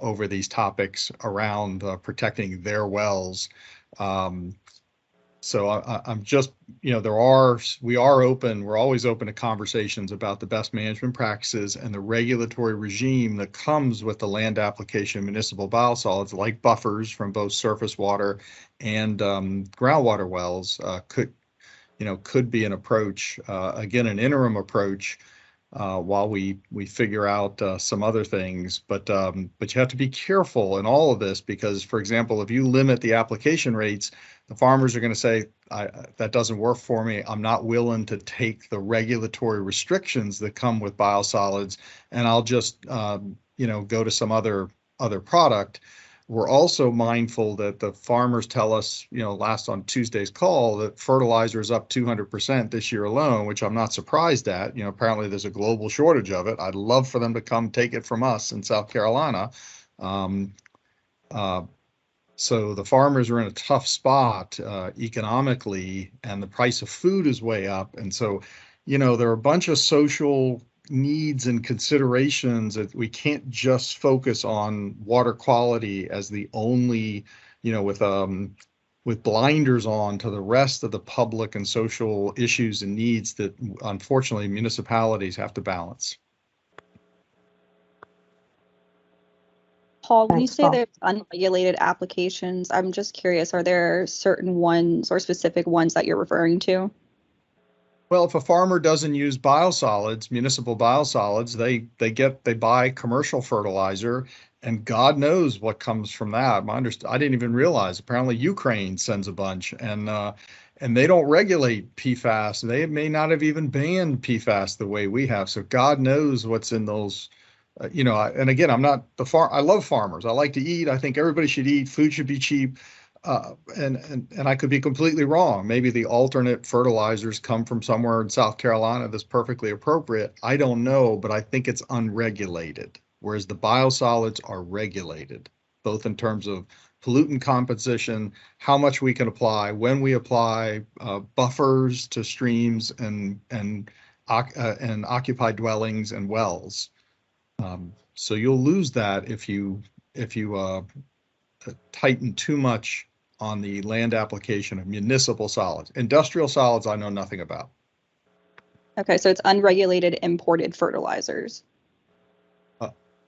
over these topics around protecting their wells. So I'm just, you know, we're always open to conversations about the best management practices and the regulatory regime that comes with the land application of municipal biosolids, like buffers from both surface water and groundwater wells, could be an approach, again, an interim approach, while we figure out some other things. But you have to be careful in all of this, because, for example, if you limit the application rates, the farmers are going to say, that doesn't work for me. I'm not willing to take the regulatory restrictions that come with biosolids, and I'll just go to some other product. We're also mindful that the farmers tell us, last on Tuesday's call, that fertilizer is up 200% this year alone, which I'm not surprised at. Apparently there's a global shortage of it. I'd love for them to come take it from us in South Carolina. So the farmers are in a tough spot economically, and the price of food is way up. And so, there are a bunch of social needs and considerations that we can't just focus on water quality as the only, with blinders on to the rest of the public and social issues and needs that unfortunately municipalities have to balance. Paul, when you Thanks, say Paul. there's unregulated applications, I'm just curious, are there certain ones or specific ones that you're referring to? Well, if a farmer doesn't use biosolids, municipal biosolids, they buy commercial fertilizer, and God knows what comes from that. I didn't even realize. Apparently, Ukraine sends a bunch, and they don't regulate PFAS. They may not have even banned PFAS the way we have. So God knows what's in those. And again, I love farmers. I like to eat. I think everybody should eat. Food should be cheap. And I could be completely wrong. Maybe the alternate fertilizers come from somewhere in South Carolina that's perfectly appropriate. I don't know, but I think it's unregulated, whereas the biosolids are regulated, both in terms of pollutant composition, how much we can apply, when we apply, buffers to streams and occupied dwellings and wells. So you'll lose that if you tighten too much on the land application of municipal solids. Industrial solids, I know nothing about. Okay, so it's unregulated imported fertilizers.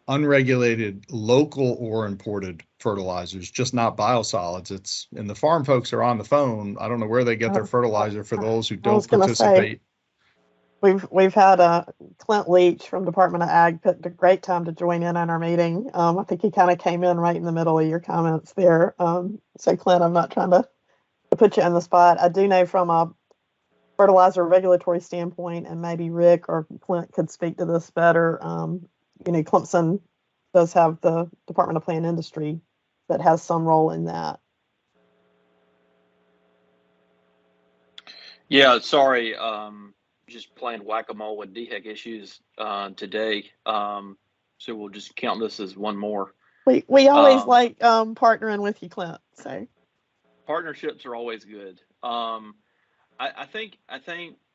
Unregulated local or imported fertilizers, just not biosolids. And the farm folks are on the phone. I don't know where they get their fertilizer for those who don't participate. We've had Clint Leach from Department of Ag picked a great time to join in on our meeting. I think he kind of came in right in the middle of your comments there. So Clint, I'm not trying to put you on the spot. I do know from a fertilizer regulatory standpoint, and maybe Rick or Clint could speak to this better. Clemson does have the Department of Plant Industry that has some role in that. Yeah, sorry. Just playing whack-a-mole with DHEC issues today. So we'll just count this as one more. We always like partnering with you, Clint. So partnerships are always good. I think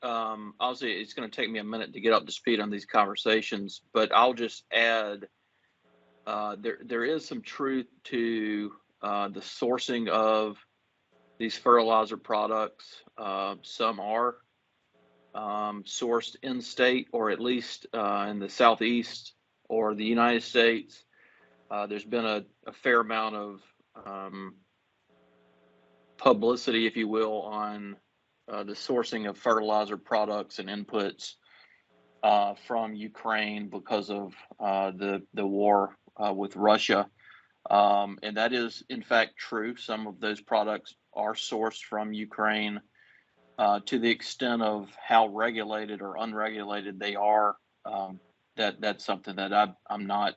obviously it's going to take me a minute to get up to speed on these conversations, but I'll just add there is some truth to the sourcing of these fertilizer products. Some are sourced in state, or at least in the Southeast or the United States. There's been a fair amount of publicity, if you will, on the sourcing of fertilizer products and inputs from Ukraine because of the war with Russia. And that is, in fact, true. Some of those products are sourced from Ukraine. To the extent of how regulated or unregulated they are, that's something that I'm not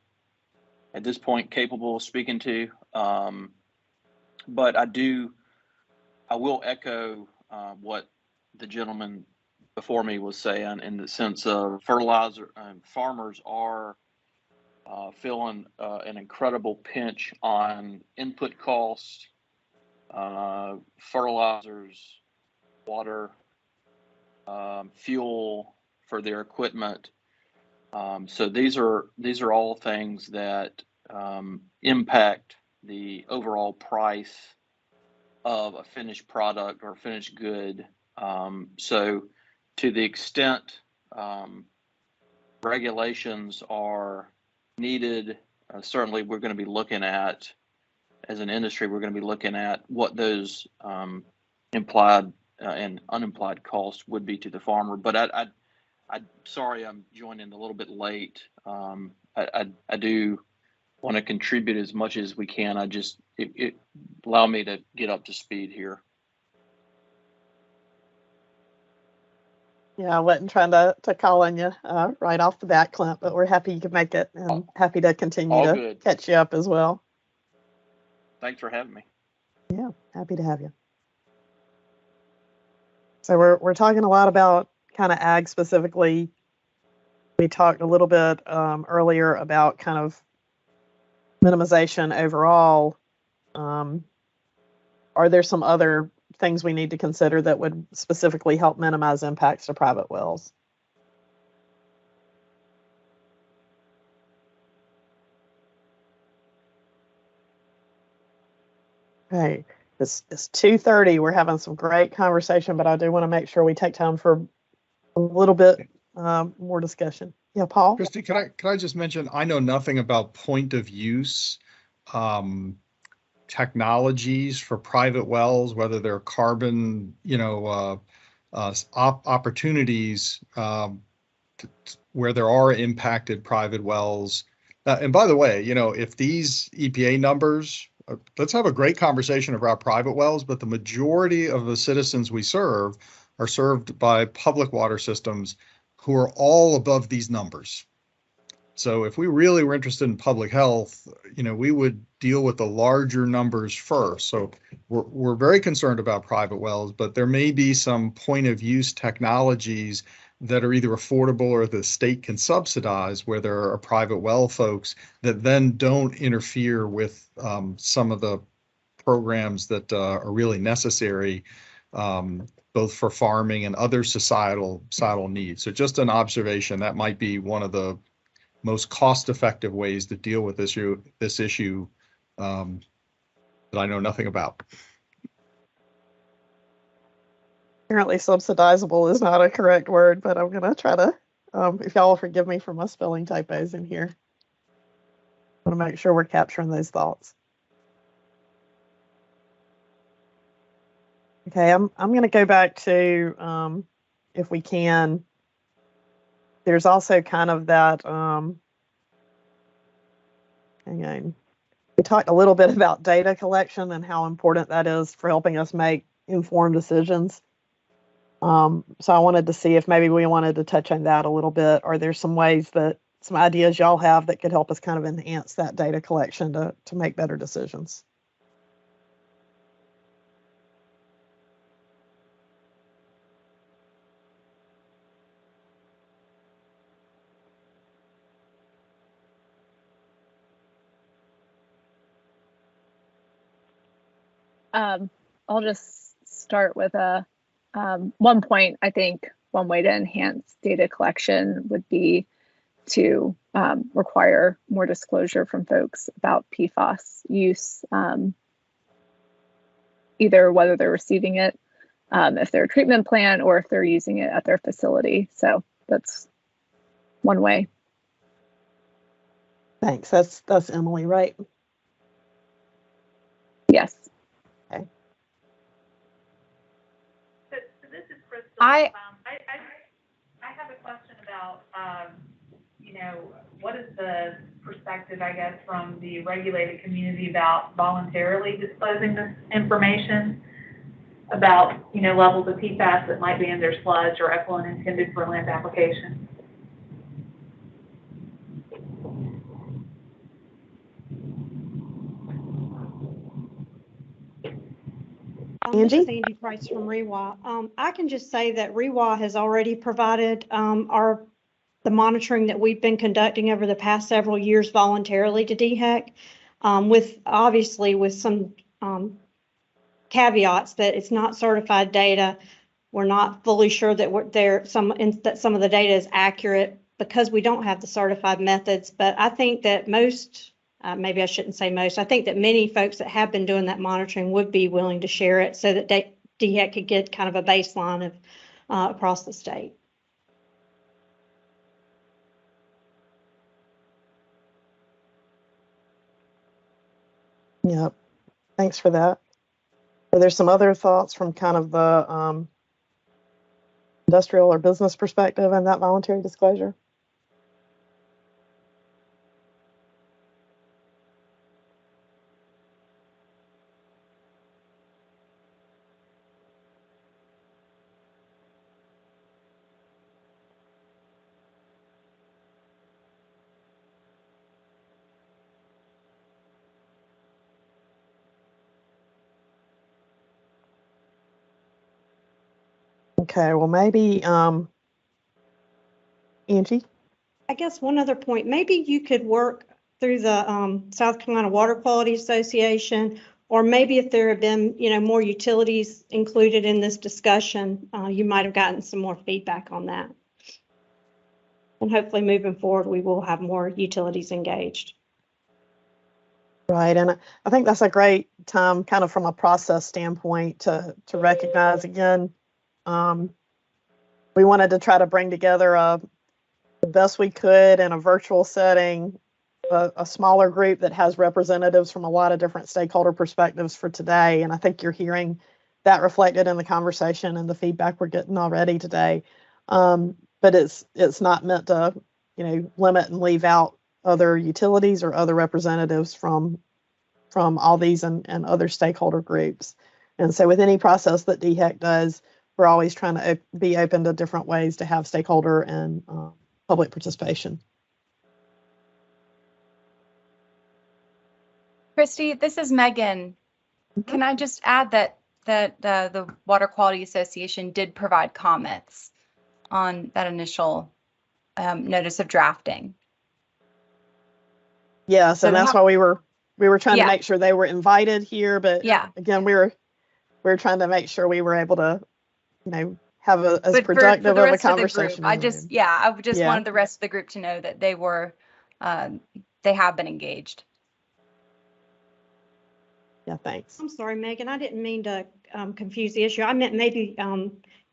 at this point capable of speaking to. But I will echo what the gentleman before me was saying, in the sense of fertilizer farmers are feeling an incredible pinch on input costs, fertilizers, water, fuel for their equipment. So these are all things that impact the overall price of a finished product or finished good. So to the extent regulations are needed, certainly we're going to be looking at, as an industry, we're going to be looking at what those implied and unimplied cost would be to the farmer. But I'm sorry I'm joining a little bit late. I do want to contribute as much as we can. It allow me to get up to speed here. Yeah, I wasn't trying to call on you right off the bat, Clint, but we're happy you could make it and happy to continue All to good. catch you up as well. Thanks for having me. Yeah, happy to have you. So we're talking a lot about kind of ag specifically. We talked a little bit earlier about kind of minimization overall. Are there some other things we need to consider that would specifically help minimize impacts to private wells? Okay, it's 2:30. We're having some great conversation, but I do want to make sure we take time for a little bit more discussion. Yeah, Paul? Christy, can I just mention, I know nothing about point of use technologies for private wells, whether they're carbon, opportunities where there are impacted private wells. And by the way, if these EPA numbers, let's have a great conversation about private wells, but the majority of the citizens we serve are served by public water systems who are all above these numbers. So if we really were interested in public health, we would deal with the larger numbers first. So we're very concerned about private wells, but there may be some point of use technologies that are either affordable or the state can subsidize where there are private well folks that then don't interfere with some of the programs that are really necessary, both for farming and other societal needs. So just an observation, that might be one of the most cost-effective ways to deal with this issue that I know nothing about. Apparently subsidizable is not a correct word, but I'm going to try to, if y'all will forgive me for my spelling typos in here. I want to make sure we're capturing those thoughts. Okay, I'm going to go back to, if we can, there's also kind of that, hang on. We talked a little bit about data collection and how important that is for helping us make informed decisions. So I wanted to see if maybe we wanted to touch on that a little bit. Are there some ways that, some ideas y'all have that could help us kind of enhance that data collection to make better decisions? I'll just start with one point. I think one way to enhance data collection would be to require more disclosure from folks about PFAS use, either whether they're receiving it, if they're a treatment plant, or if they're using it at their facility. So that's one way. Thanks. That's Emily, right? Yes. Okay. So this is Crystal. I have a question about, what is the perspective, I guess, from the regulated community about voluntarily disclosing this information about, levels of PFAS that might be in their sludge or effluent intended for land application? Angie? This is Angie Price from REWA. I can just say that REWA has already provided the monitoring that we've been conducting over the past several years voluntarily to DHEC, obviously with some caveats that it's not certified data. We're not fully sure that some of the data is accurate because we don't have the certified methods. But I think that maybe I shouldn't say most, I think that many folks that have been doing that monitoring would be willing to share it so that DHEC could get kind of a baseline of across the state. Yep. Thanks for that. Are there some other thoughts from kind of the industrial or business perspective in that voluntary disclosure? Okay, well, maybe Angie? I guess one other point, maybe you could work through the South Carolina Water Quality Association, or maybe if there have been, more utilities included in this discussion, you might have gotten some more feedback on that. And hopefully moving forward, we will have more utilities engaged. Right, and I think that's a great time, kind of from a process standpoint, to recognize again. We wanted to try to bring together the best we could in a virtual setting, a smaller group that has representatives from a lot of different stakeholder perspectives for today. And I think you're hearing that reflected in the conversation and the feedback we're getting already today. But it's not meant to, limit and leave out other utilities or other representatives from all these and other stakeholder groups. And so with any process that DHEC does, we're always trying to be open to different ways to have stakeholder and public participation. Christy, this is Megan. Can I just add that the Water Quality Association did provide comments on that initial notice of drafting? Yes, So and they that's have- why we were trying Yeah. to make sure they were invited here. But Yeah. again, we were trying to make sure we were able to, have as But productive for the of a rest of the conversation. group, I just Yeah. wanted the rest of the group to know that they were, they have been engaged. Yeah, thanks. I'm sorry, Megan, I didn't mean to confuse the issue. I meant maybe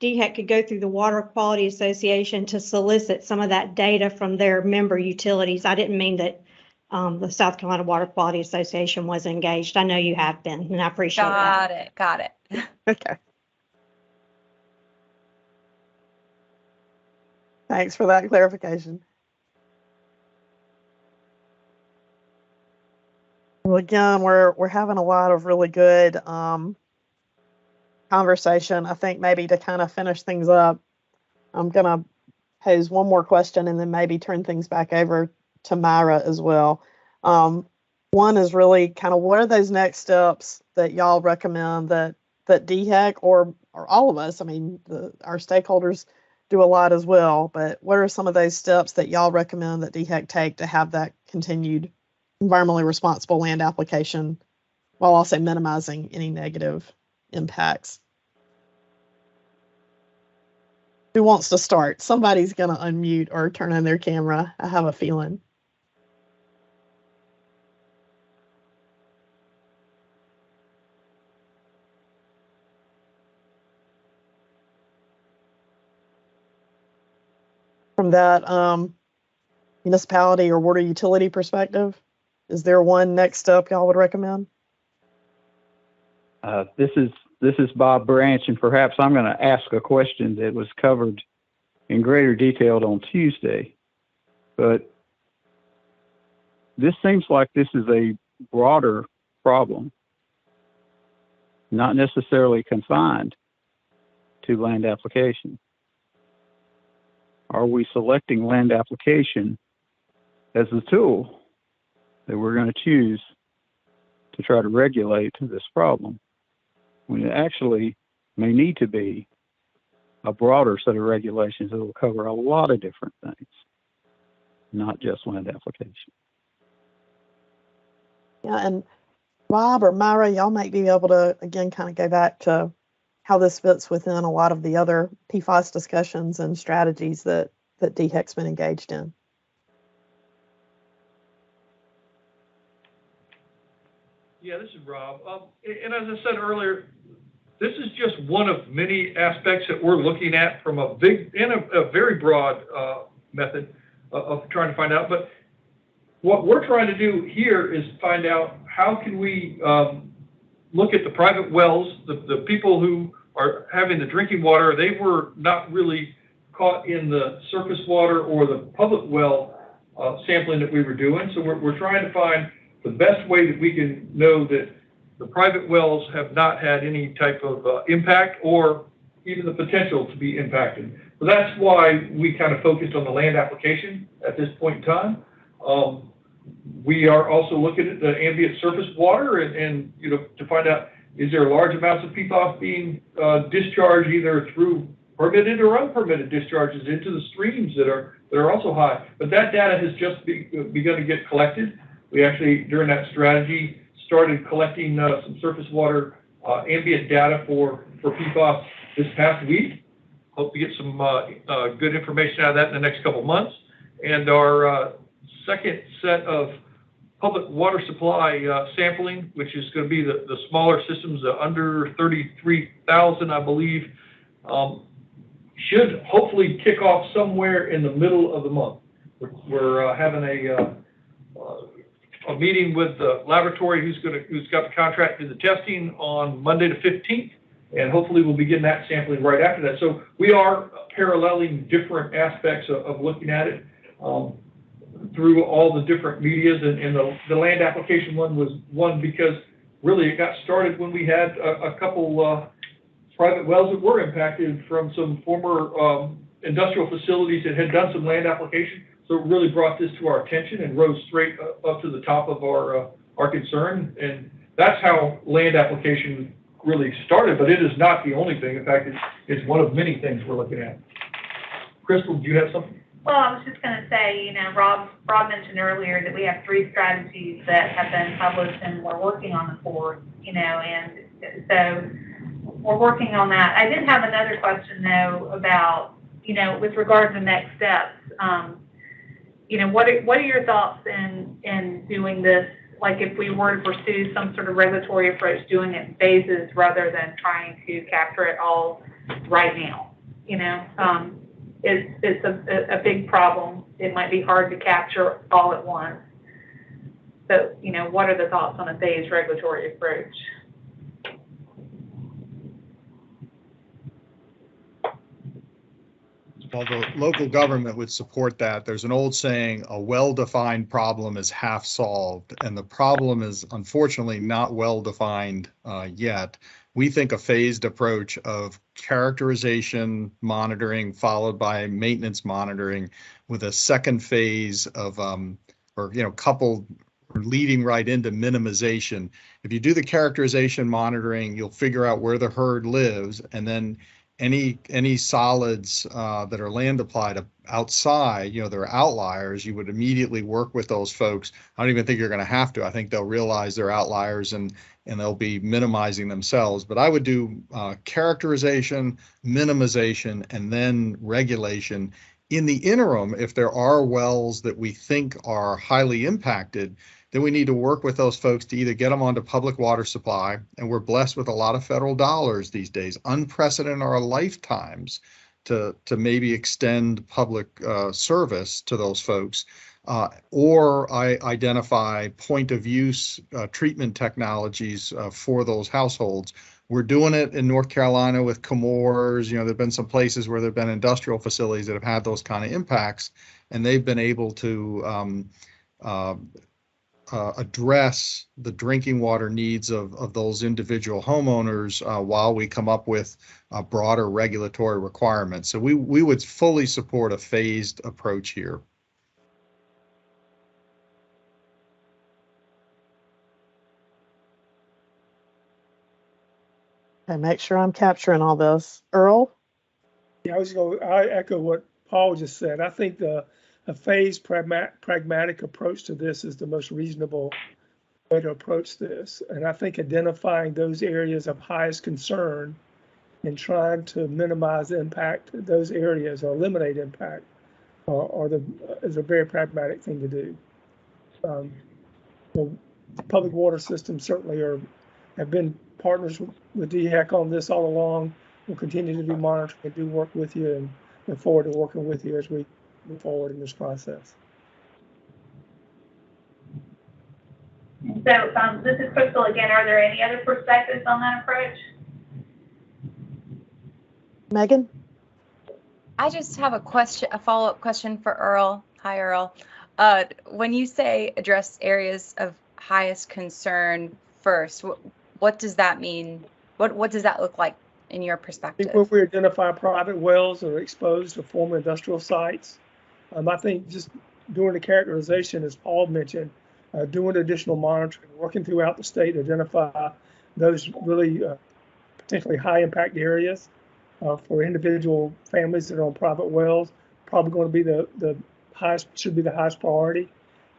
DHEC could go through the Water Quality Association to solicit some of that data from their member utilities. I didn't mean that the South Carolina Water Quality Association was engaged. I know you have been, and I appreciate that. Got it. Okay. Thanks for that clarification. Well, again, we're having a lot of really good conversation. I think maybe to kind of finish things up, I'm gonna pose one more question and then maybe turn things back over to Myra as well. One is really kind of what are those next steps that y'all recommend that DHEC or all of us, I mean, our stakeholders do a lot as well, but what are some of those steps that y'all recommend that DHEC take to have that continued environmentally responsible land application while also minimizing any negative impacts? Who wants to start? Somebody's going to unmute or turn on their camera. I have a feeling. From that municipality or water utility perspective, is there one next step y'all would recommend? This is Bob Branch, and perhaps I'm going to ask a question that was covered in greater detail on Tuesday. But this seems like this is a broader problem, not necessarily confined to land application. Are we selecting land application as the tool that we're going to choose to try to regulate this problem, when it actually may need to be a broader set of regulations that will cover a lot of different things, not just land application? Yeah, and Rob or Myra, y'all might be able to, again, kind of go back to how this fits within a lot of the other PFAS discussions and strategies that DHEC's been engaged in. Yeah, this is Rob. And as I said earlier, this is just one of many aspects that we're looking at from a very broad method of trying to find out. But what we're trying to do here is find out how can we look at the private wells, the people who are having the drinking water, they were not really caught in the surface water or the public well sampling that we were doing. So we're trying to find the best way that we can know that the private wells have not had any type of impact or even the potential to be impacted. So that's why we kind of focused on the land application at this point in time. We are also looking at the ambient surface water and you know, to find out, is there large amounts of PFAS being discharged either through permitted or unpermitted discharges into the streams that are also high. But that data has just begun to get collected. We actually, during that strategy, started collecting some surface water ambient data for PFAS this past week. Hope to get some good information out of that in the next couple of months. And our second set of public water supply sampling, which is going to be the smaller systems, under 33,000, I believe, should hopefully kick off somewhere in the middle of the month. We're having a meeting with the laboratory who's got the contract to do the testing on Monday the 15th, and hopefully we'll begin that sampling right after that. So we are paralleling different aspects of looking at it through all the different medias, and the land application one was one because really it got started when we had a couple private wells that were impacted from some former industrial facilities that had done some land application. So it really brought this to our attention and rose straight up to the top of our concern. And that's how land application really started, but it is not the only thing. In fact, it's one of many things we're looking at. Crystal, do you have something? Well, I was just going to say, you know, Rob mentioned earlier that we have 3 strategies that have been published and we're working on the 4th, you know, and so we're working on that. I did have another question though about, you know, with regard to next steps. You know, what are your thoughts in doing this? Like if we were to pursue some sort of regulatory approach, doing it in phases rather than trying to capture it all right now, you know? It's a big problem. It might be hard to capture all at once. So, you know, what are the thoughts on a phased regulatory approach? Well, the local government would support that. There's an old saying, a well-defined problem is half solved, and the problem is unfortunately not well-defined yet. We think a phased approach of characterization monitoring followed by maintenance monitoring with a second phase of, or, you know, coupled or leading right into minimization. If you do the characterization monitoring, you'll figure out where the herd lives, and then any solids that are land applied outside, you know, they're outliers, you would immediately work with those folks. I don't even think you're going to have to. I think they'll realize they're outliers and they'll be minimizing themselves. But I would do characterization, minimization, and then regulation. In the interim, if there are wells that we think are highly impacted, then we need to work with those folks to either get them onto public water supply, and we're blessed with a lot of federal dollars these days, unprecedented in our lifetimes, to maybe extend public service to those folks, or I identify point of use treatment technologies for those households. We're doing it in North Carolina with Comores. You know, there've been some places where there've been industrial facilities that have had those kind of impacts, and they've been able to address the drinking water needs of those individual homeowners while we come up with broader regulatory requirements. So we would fully support a phased approach here. Okay, make sure I'm capturing all this. Earl? Yeah, I echo what Paul just said. I think a phased pragmatic approach to this is the most reasonable way to approach this. And I think identifying those areas of highest concern and trying to minimize impact in those areas or eliminate impact is a very pragmatic thing to do. The public water systems certainly have been partners with DHEC on this all along. We'll continue to do monitoring and do work with you, and look forward to working with you as we move forward in this process. So this is Crystal again. Are there any other perspectives on that approach? Megan? I just have a follow-up question for Earl. Hi, Earl. When you say address areas of highest concern first, what does that mean? What does that look like in your perspective? I think when we identify private wells that are exposed to former industrial sites, I think just doing the characterization, as Paul mentioned, doing additional monitoring, working throughout the state to identify those really potentially high impact areas for individual families that are on private wells, probably going to be the highest, should be the highest priority,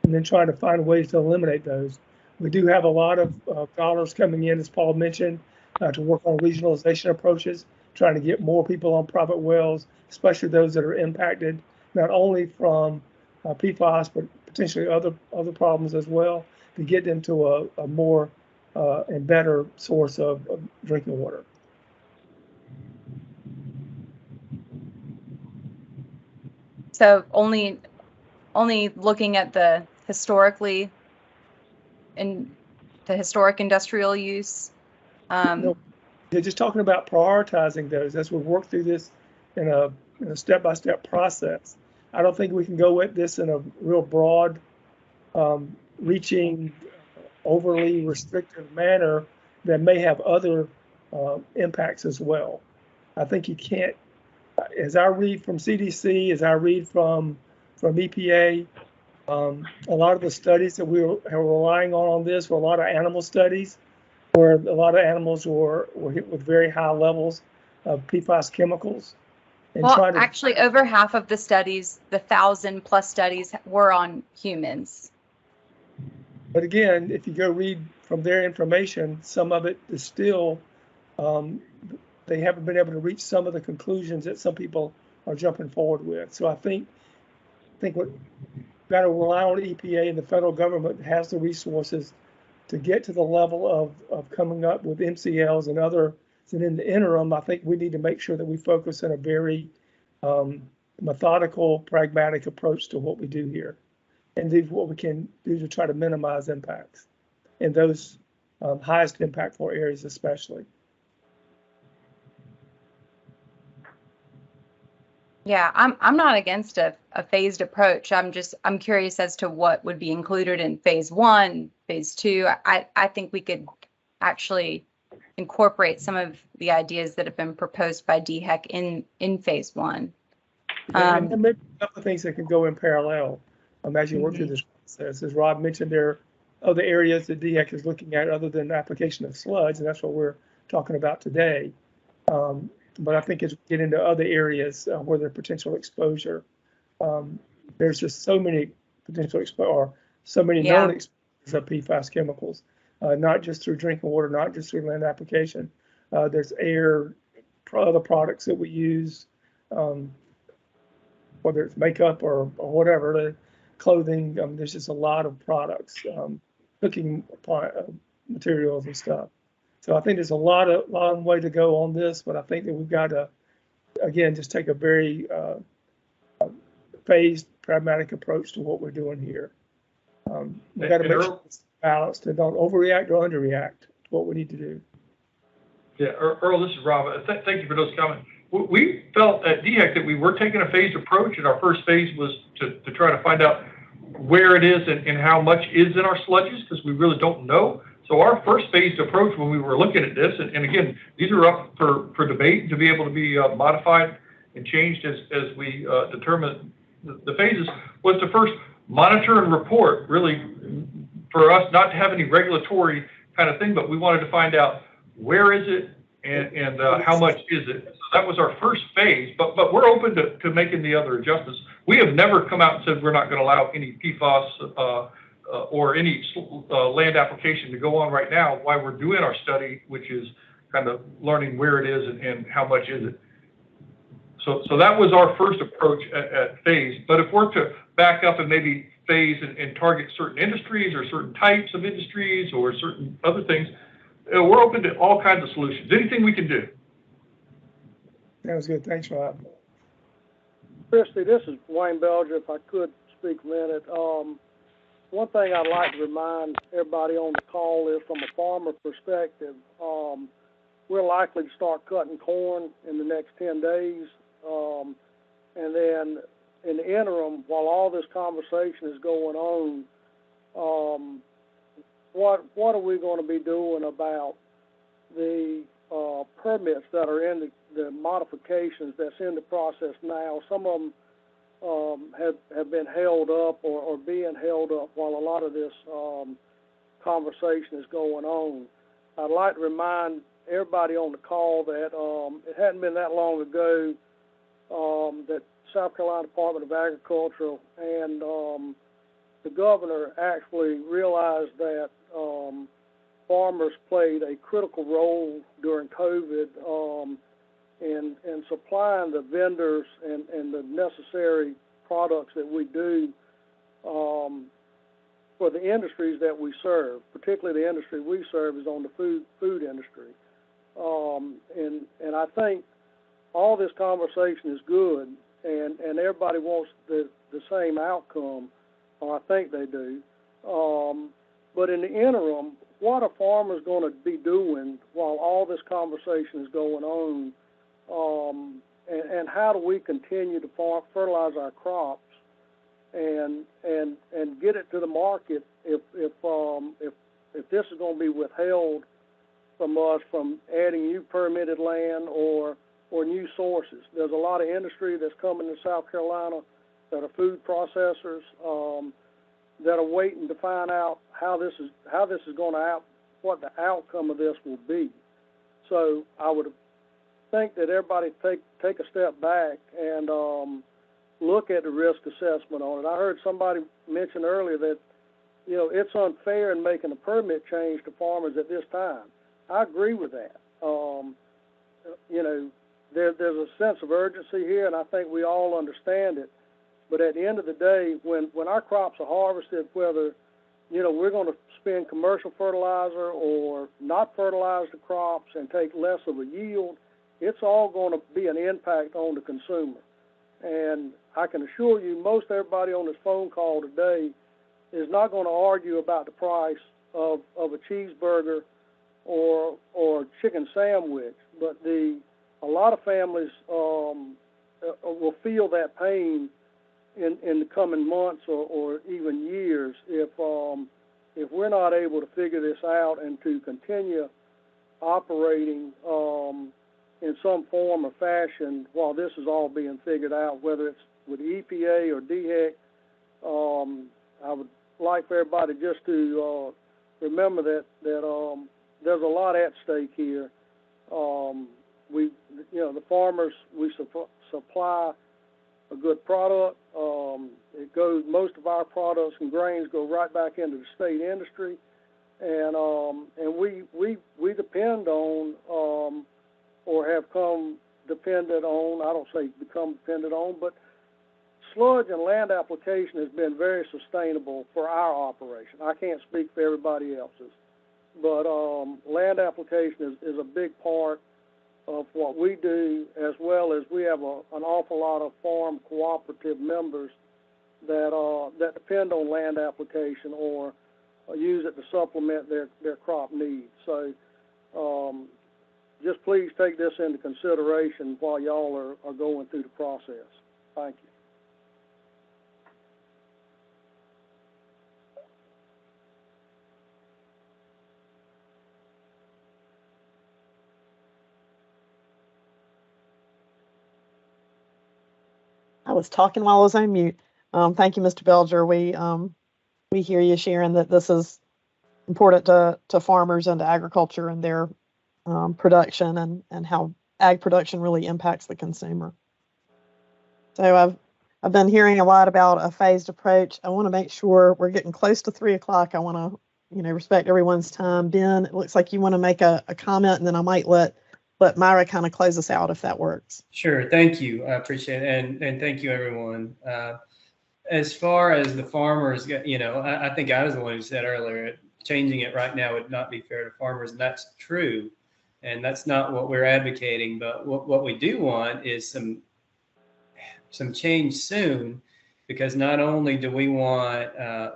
and then trying to find ways to eliminate those. We do have a lot of dollars coming in, as Paul mentioned, to work on regionalization approaches, trying to get more people on private wells, especially those that are impacted not only from PFAS, but potentially other problems as well, to get them to a more and better source of drinking water. So only looking at the historic industrial use. No, they're just talking about prioritizing those as we work through this in a step-by-step process. I don't think we can go at this in a real broad, reaching, overly restrictive manner that may have other impacts as well. I think you can't, as I read from CDC, as I read from EPA, a lot of the studies that we are relying on this were a lot of animal studies, where a lot of animals were hit with very high levels of PFAS chemicals. And well, actually, over half of the studies, the 1,000+ studies, were on humans. But again, if you go read from their information, some of it is still, they haven't been able to reach some of the conclusions that some people are jumping forward with. So I think what got to rely on EPA and the federal government that has the resources to get to the level of coming up with MCLs and other. And in the interim, I think we need to make sure that we focus on a very methodical, pragmatic approach to what we do here, and do what we can do to try to minimize impacts in those highest impactful areas, especially. Yeah, I'm not against a phased approach. I'm curious as to what would be included in phase 1, phase 2. I think we could actually incorporate some of the ideas that have been proposed by DHEC in phase 1. And there may be a couple of things that can go in parallel as you work through this process. As Rob mentioned, there are other areas that DHEC is looking at other than the application of sludge, and that's what we're talking about today. But I think as we get into other areas where there's potential exposure, there's just so many potential or so many known exposures of PFAS chemicals, not just through drinking water, not just through land application. There's air, other products that we use, whether it's makeup or whatever, clothing. There's just a lot of products, cooking materials and stuff. So I think there's a long way to go on this, but I think that we've got to, again, just take a very phased, pragmatic approach to what we're doing here. We've got to make sure it's balanced and don't overreact or underreact to what we need to do. Yeah, Earl, this is Rob. Thank you for those comments. We felt at DHEC that we were taking a phased approach, and our first phase was to try to find out where it is and how much is in our sludges, because we really don't know. So our first phased approach when we were looking at this, and again, these are up for debate to be able to be modified and changed as we determine the phases, was to first monitor and report, really, for us not to have any regulatory kind of thing, but we wanted to find out where is it and how much is it. So that was our first phase, but we're open to making the other adjustments. We have never come out and said we're not going to allow any PFAS or any land application to go on right now while we're doing our study, which is kind of learning where it is and how much is it. So that was our first approach at phase. But if we're to back up and maybe phase and target certain industries or certain types of industries or certain other things, we're open to all kinds of solutions. Anything we can do. That was good. Thanks, Rob. Christy, this is Wayne Belger. If I could speak a minute. one thing I'd like to remind everybody on the call is from a farmer perspective, we're likely to start cutting corn in the next 10 days. And then in the interim, while all this conversation is going on, what are we going to be doing about the permits that are in the modifications that's in the process now? Some of them have been held up or being held up while a lot of this conversation is going on. I'd like to remind everybody on the call that it hadn't been that long ago that South Carolina Department of Agriculture and the governor actually realized that farmers played a critical role during COVID in supplying the vendors and the necessary products that we do for the industries that we serve. Particularly the industry we serve is on the food industry. And I think all this conversation is good, and everybody wants the same outcome, or I think they do. But in the interim, what are farmers going to be doing while all this conversation is going on? And how do we continue to fertilize our crops and get it to the market if this is going to be withheld from us from adding new permitted land or new sources? There's a lot of industry that's coming to South Carolina that are food processors that are waiting to find out how this is going to what the outcome of this will be. So I would think that everybody take a step back and look at the risk assessment on it. I heard somebody mention earlier that it's unfair in making a permit change to farmers at this time. I agree with that. There's a sense of urgency here, and I think we all understand it. But at the end of the day, when our crops are harvested, whether we're going to spend commercial fertilizer or not fertilize the crops and take less of a yield, it's all going to be an impact on the consumer. And I can assure you, most everybody on this phone call today is not going to argue about the price of a cheeseburger or chicken sandwich, but a lot of families will feel that pain in the coming months or even years if we're not able to figure this out and to continue operating in some form or fashion while this is all being figured out, whether it's with the EPA or DHEC. I would like for everybody just to remember that there's a lot at stake here. The farmers, we supply a good product. Most of our products and grains go right back into the state industry, and we depend on or have come dependent on. I don't say become dependent on, but sludge and land application has been very sustainable for our operation. I can't speak for everybody else's, but land application is a big part of what we do, as well as we have an awful lot of farm cooperative members that depend on land application or use it to supplement their crop needs. So just please take this into consideration while y'all are going through the process. Thank you. I was talking while I was on mute. Thank you, Mr. Belger. We hear you sharing that this is important to farmers and to agriculture and their production and how ag production really impacts the consumer. So I've been hearing a lot about a phased approach. I want to make sure we're getting close to 3 o'clock. I want to respect everyone's time. Ben, it looks like you want to make a comment, and then I might let Myra kind of close us out if that works. Sure. Thank you. I appreciate it. And thank you, everyone. As far as the farmers, I think I was the one who said earlier, changing it right now would not be fair to farmers. And that's true. And that's not what we're advocating. But what we do want is some change soon, because not only do we want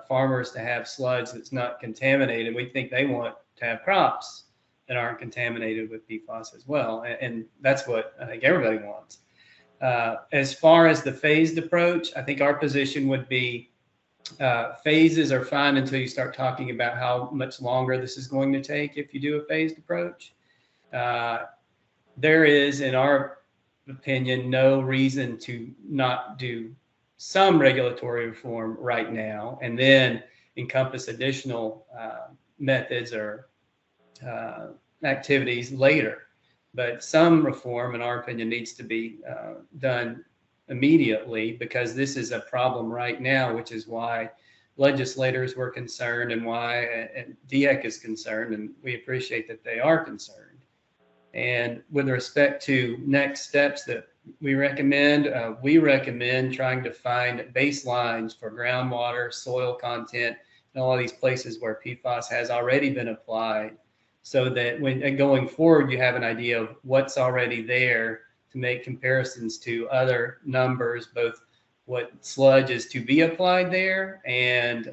farmers to have sludge that's not contaminated, we think they want to have crops that aren't contaminated with PFAS as well. And that's what I think everybody wants. As far as the phased approach, I think our position would be phases are fine until you start talking about how much longer this is going to take if you do a phased approach. There is, in our opinion, no reason to not do some regulatory reform right now and then encompass additional methods or activities later. But some reform, in our opinion, needs to be done immediately, because this is a problem right now, which is why legislators were concerned and why DHEC is concerned, and we appreciate that they are concerned. And with respect to next steps that we recommend trying to find baselines for groundwater, soil content, and all of these places where PFAS has already been applied, so that when going forward, you have an idea of what's already there to make comparisons to other numbers, both what sludge is to be applied there and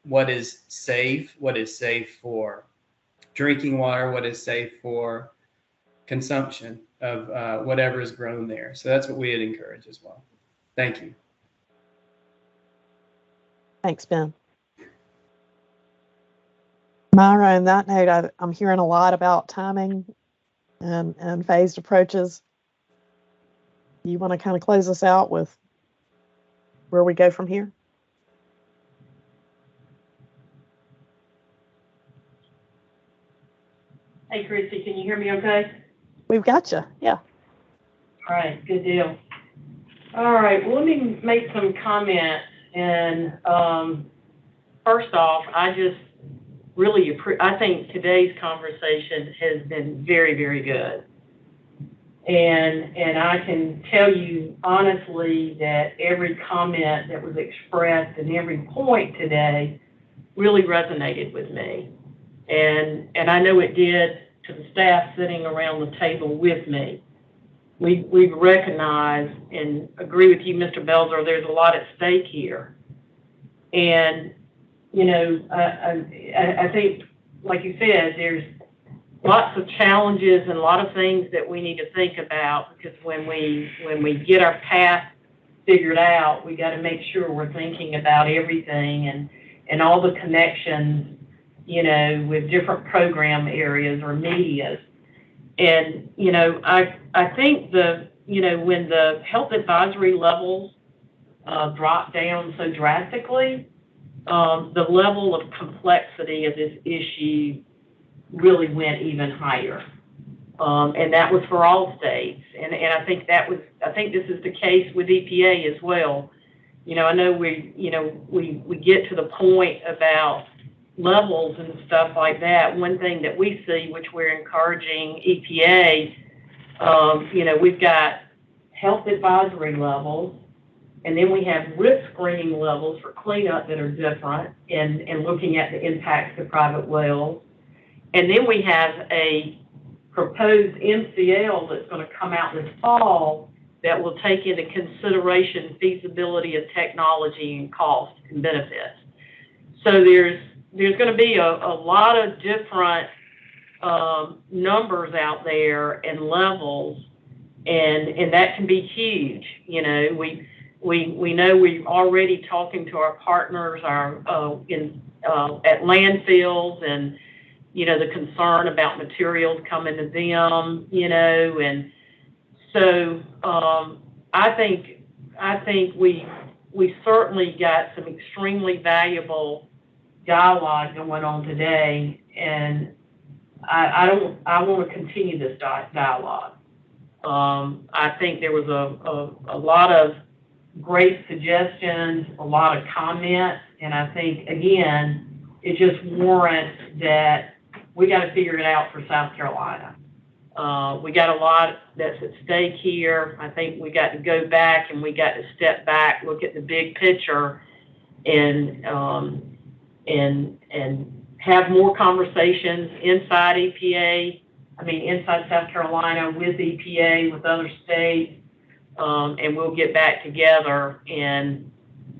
what is safe for drinking water, what is safe for consumption of whatever is grown there. So that's what we'd encourage as well. Thank you. Thanks, Ben. Myra, on that note, I'm hearing a lot about timing and phased approaches. You want to kind of close us out with where we go from here? Hey, Christy, can you hear me okay? We've got you, yeah. All right, good deal. All right, well, let me make some comments. And first off, I just really I think today's conversation has been very, very good. And I can tell you honestly that every comment that was expressed and every point today really resonated with me. And I know it did to the staff sitting around the table with me. We recognize and agree with you, Mr. Belzer, there's a lot at stake here. And, you know, I think, like you said, there's lots of challenges and a lot of things that we need to think about, because when we get our path figured out, we got to make sure we're thinking about everything and all the connections, you know, with different program areas or medias. And, you know, I think when the health advisory levels dropped down so drastically, the level of complexity of this issue really went even higher. And that was for all states. And I think this is the case with EPA as well. You know, I know we get to the point about levels and stuff like that. One thing that we see, which we're encouraging EPA, you know, we've got health advisory levels, and then we have risk screening levels for cleanup that are different and looking at the impacts to private wells. And then we have a proposed MCL that's going to come out this fall that will take into consideration feasibility of technology and cost and benefits. So there's going to be a lot of different numbers out there and levels, and that can be huge. You know, we know we're already talking to our partners at landfills, and you know, the concern about materials coming to them, you know, and so I think we certainly got some extremely valuable dialogue going on today, and I want to continue this dialogue. I think there was a lot of great suggestions, a lot of comments, and I think again it just warrants that we got to figure it out for South Carolina. We got a lot that's at stake here. I think we got to go back and we got to step back, look at the big picture, and have more conversations inside South Carolina with EPA, with other states, and we'll get back together, and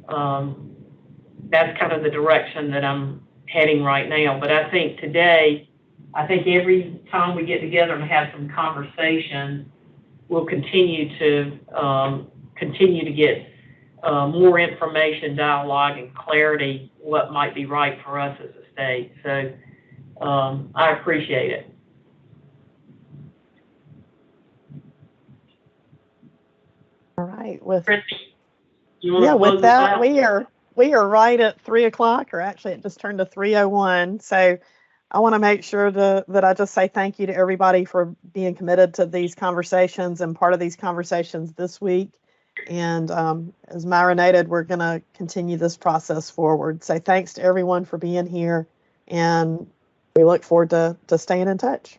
that's kind of the direction that I'm heading right now. But I think today, every time we get together and have some conversation, we'll continue to get more information, dialogue, and clarity what might be right for us as a state. So I appreciate it. All right. With close that, us we are right at 3 o'clock, or actually it just turned to 3:01. So I want to make sure that I just say thank you to everybody for being committed to these conversations and part of these conversations this week. And as Myra noted, we're going to continue this process forward. So thanks to everyone for being here, and we look forward to staying in touch.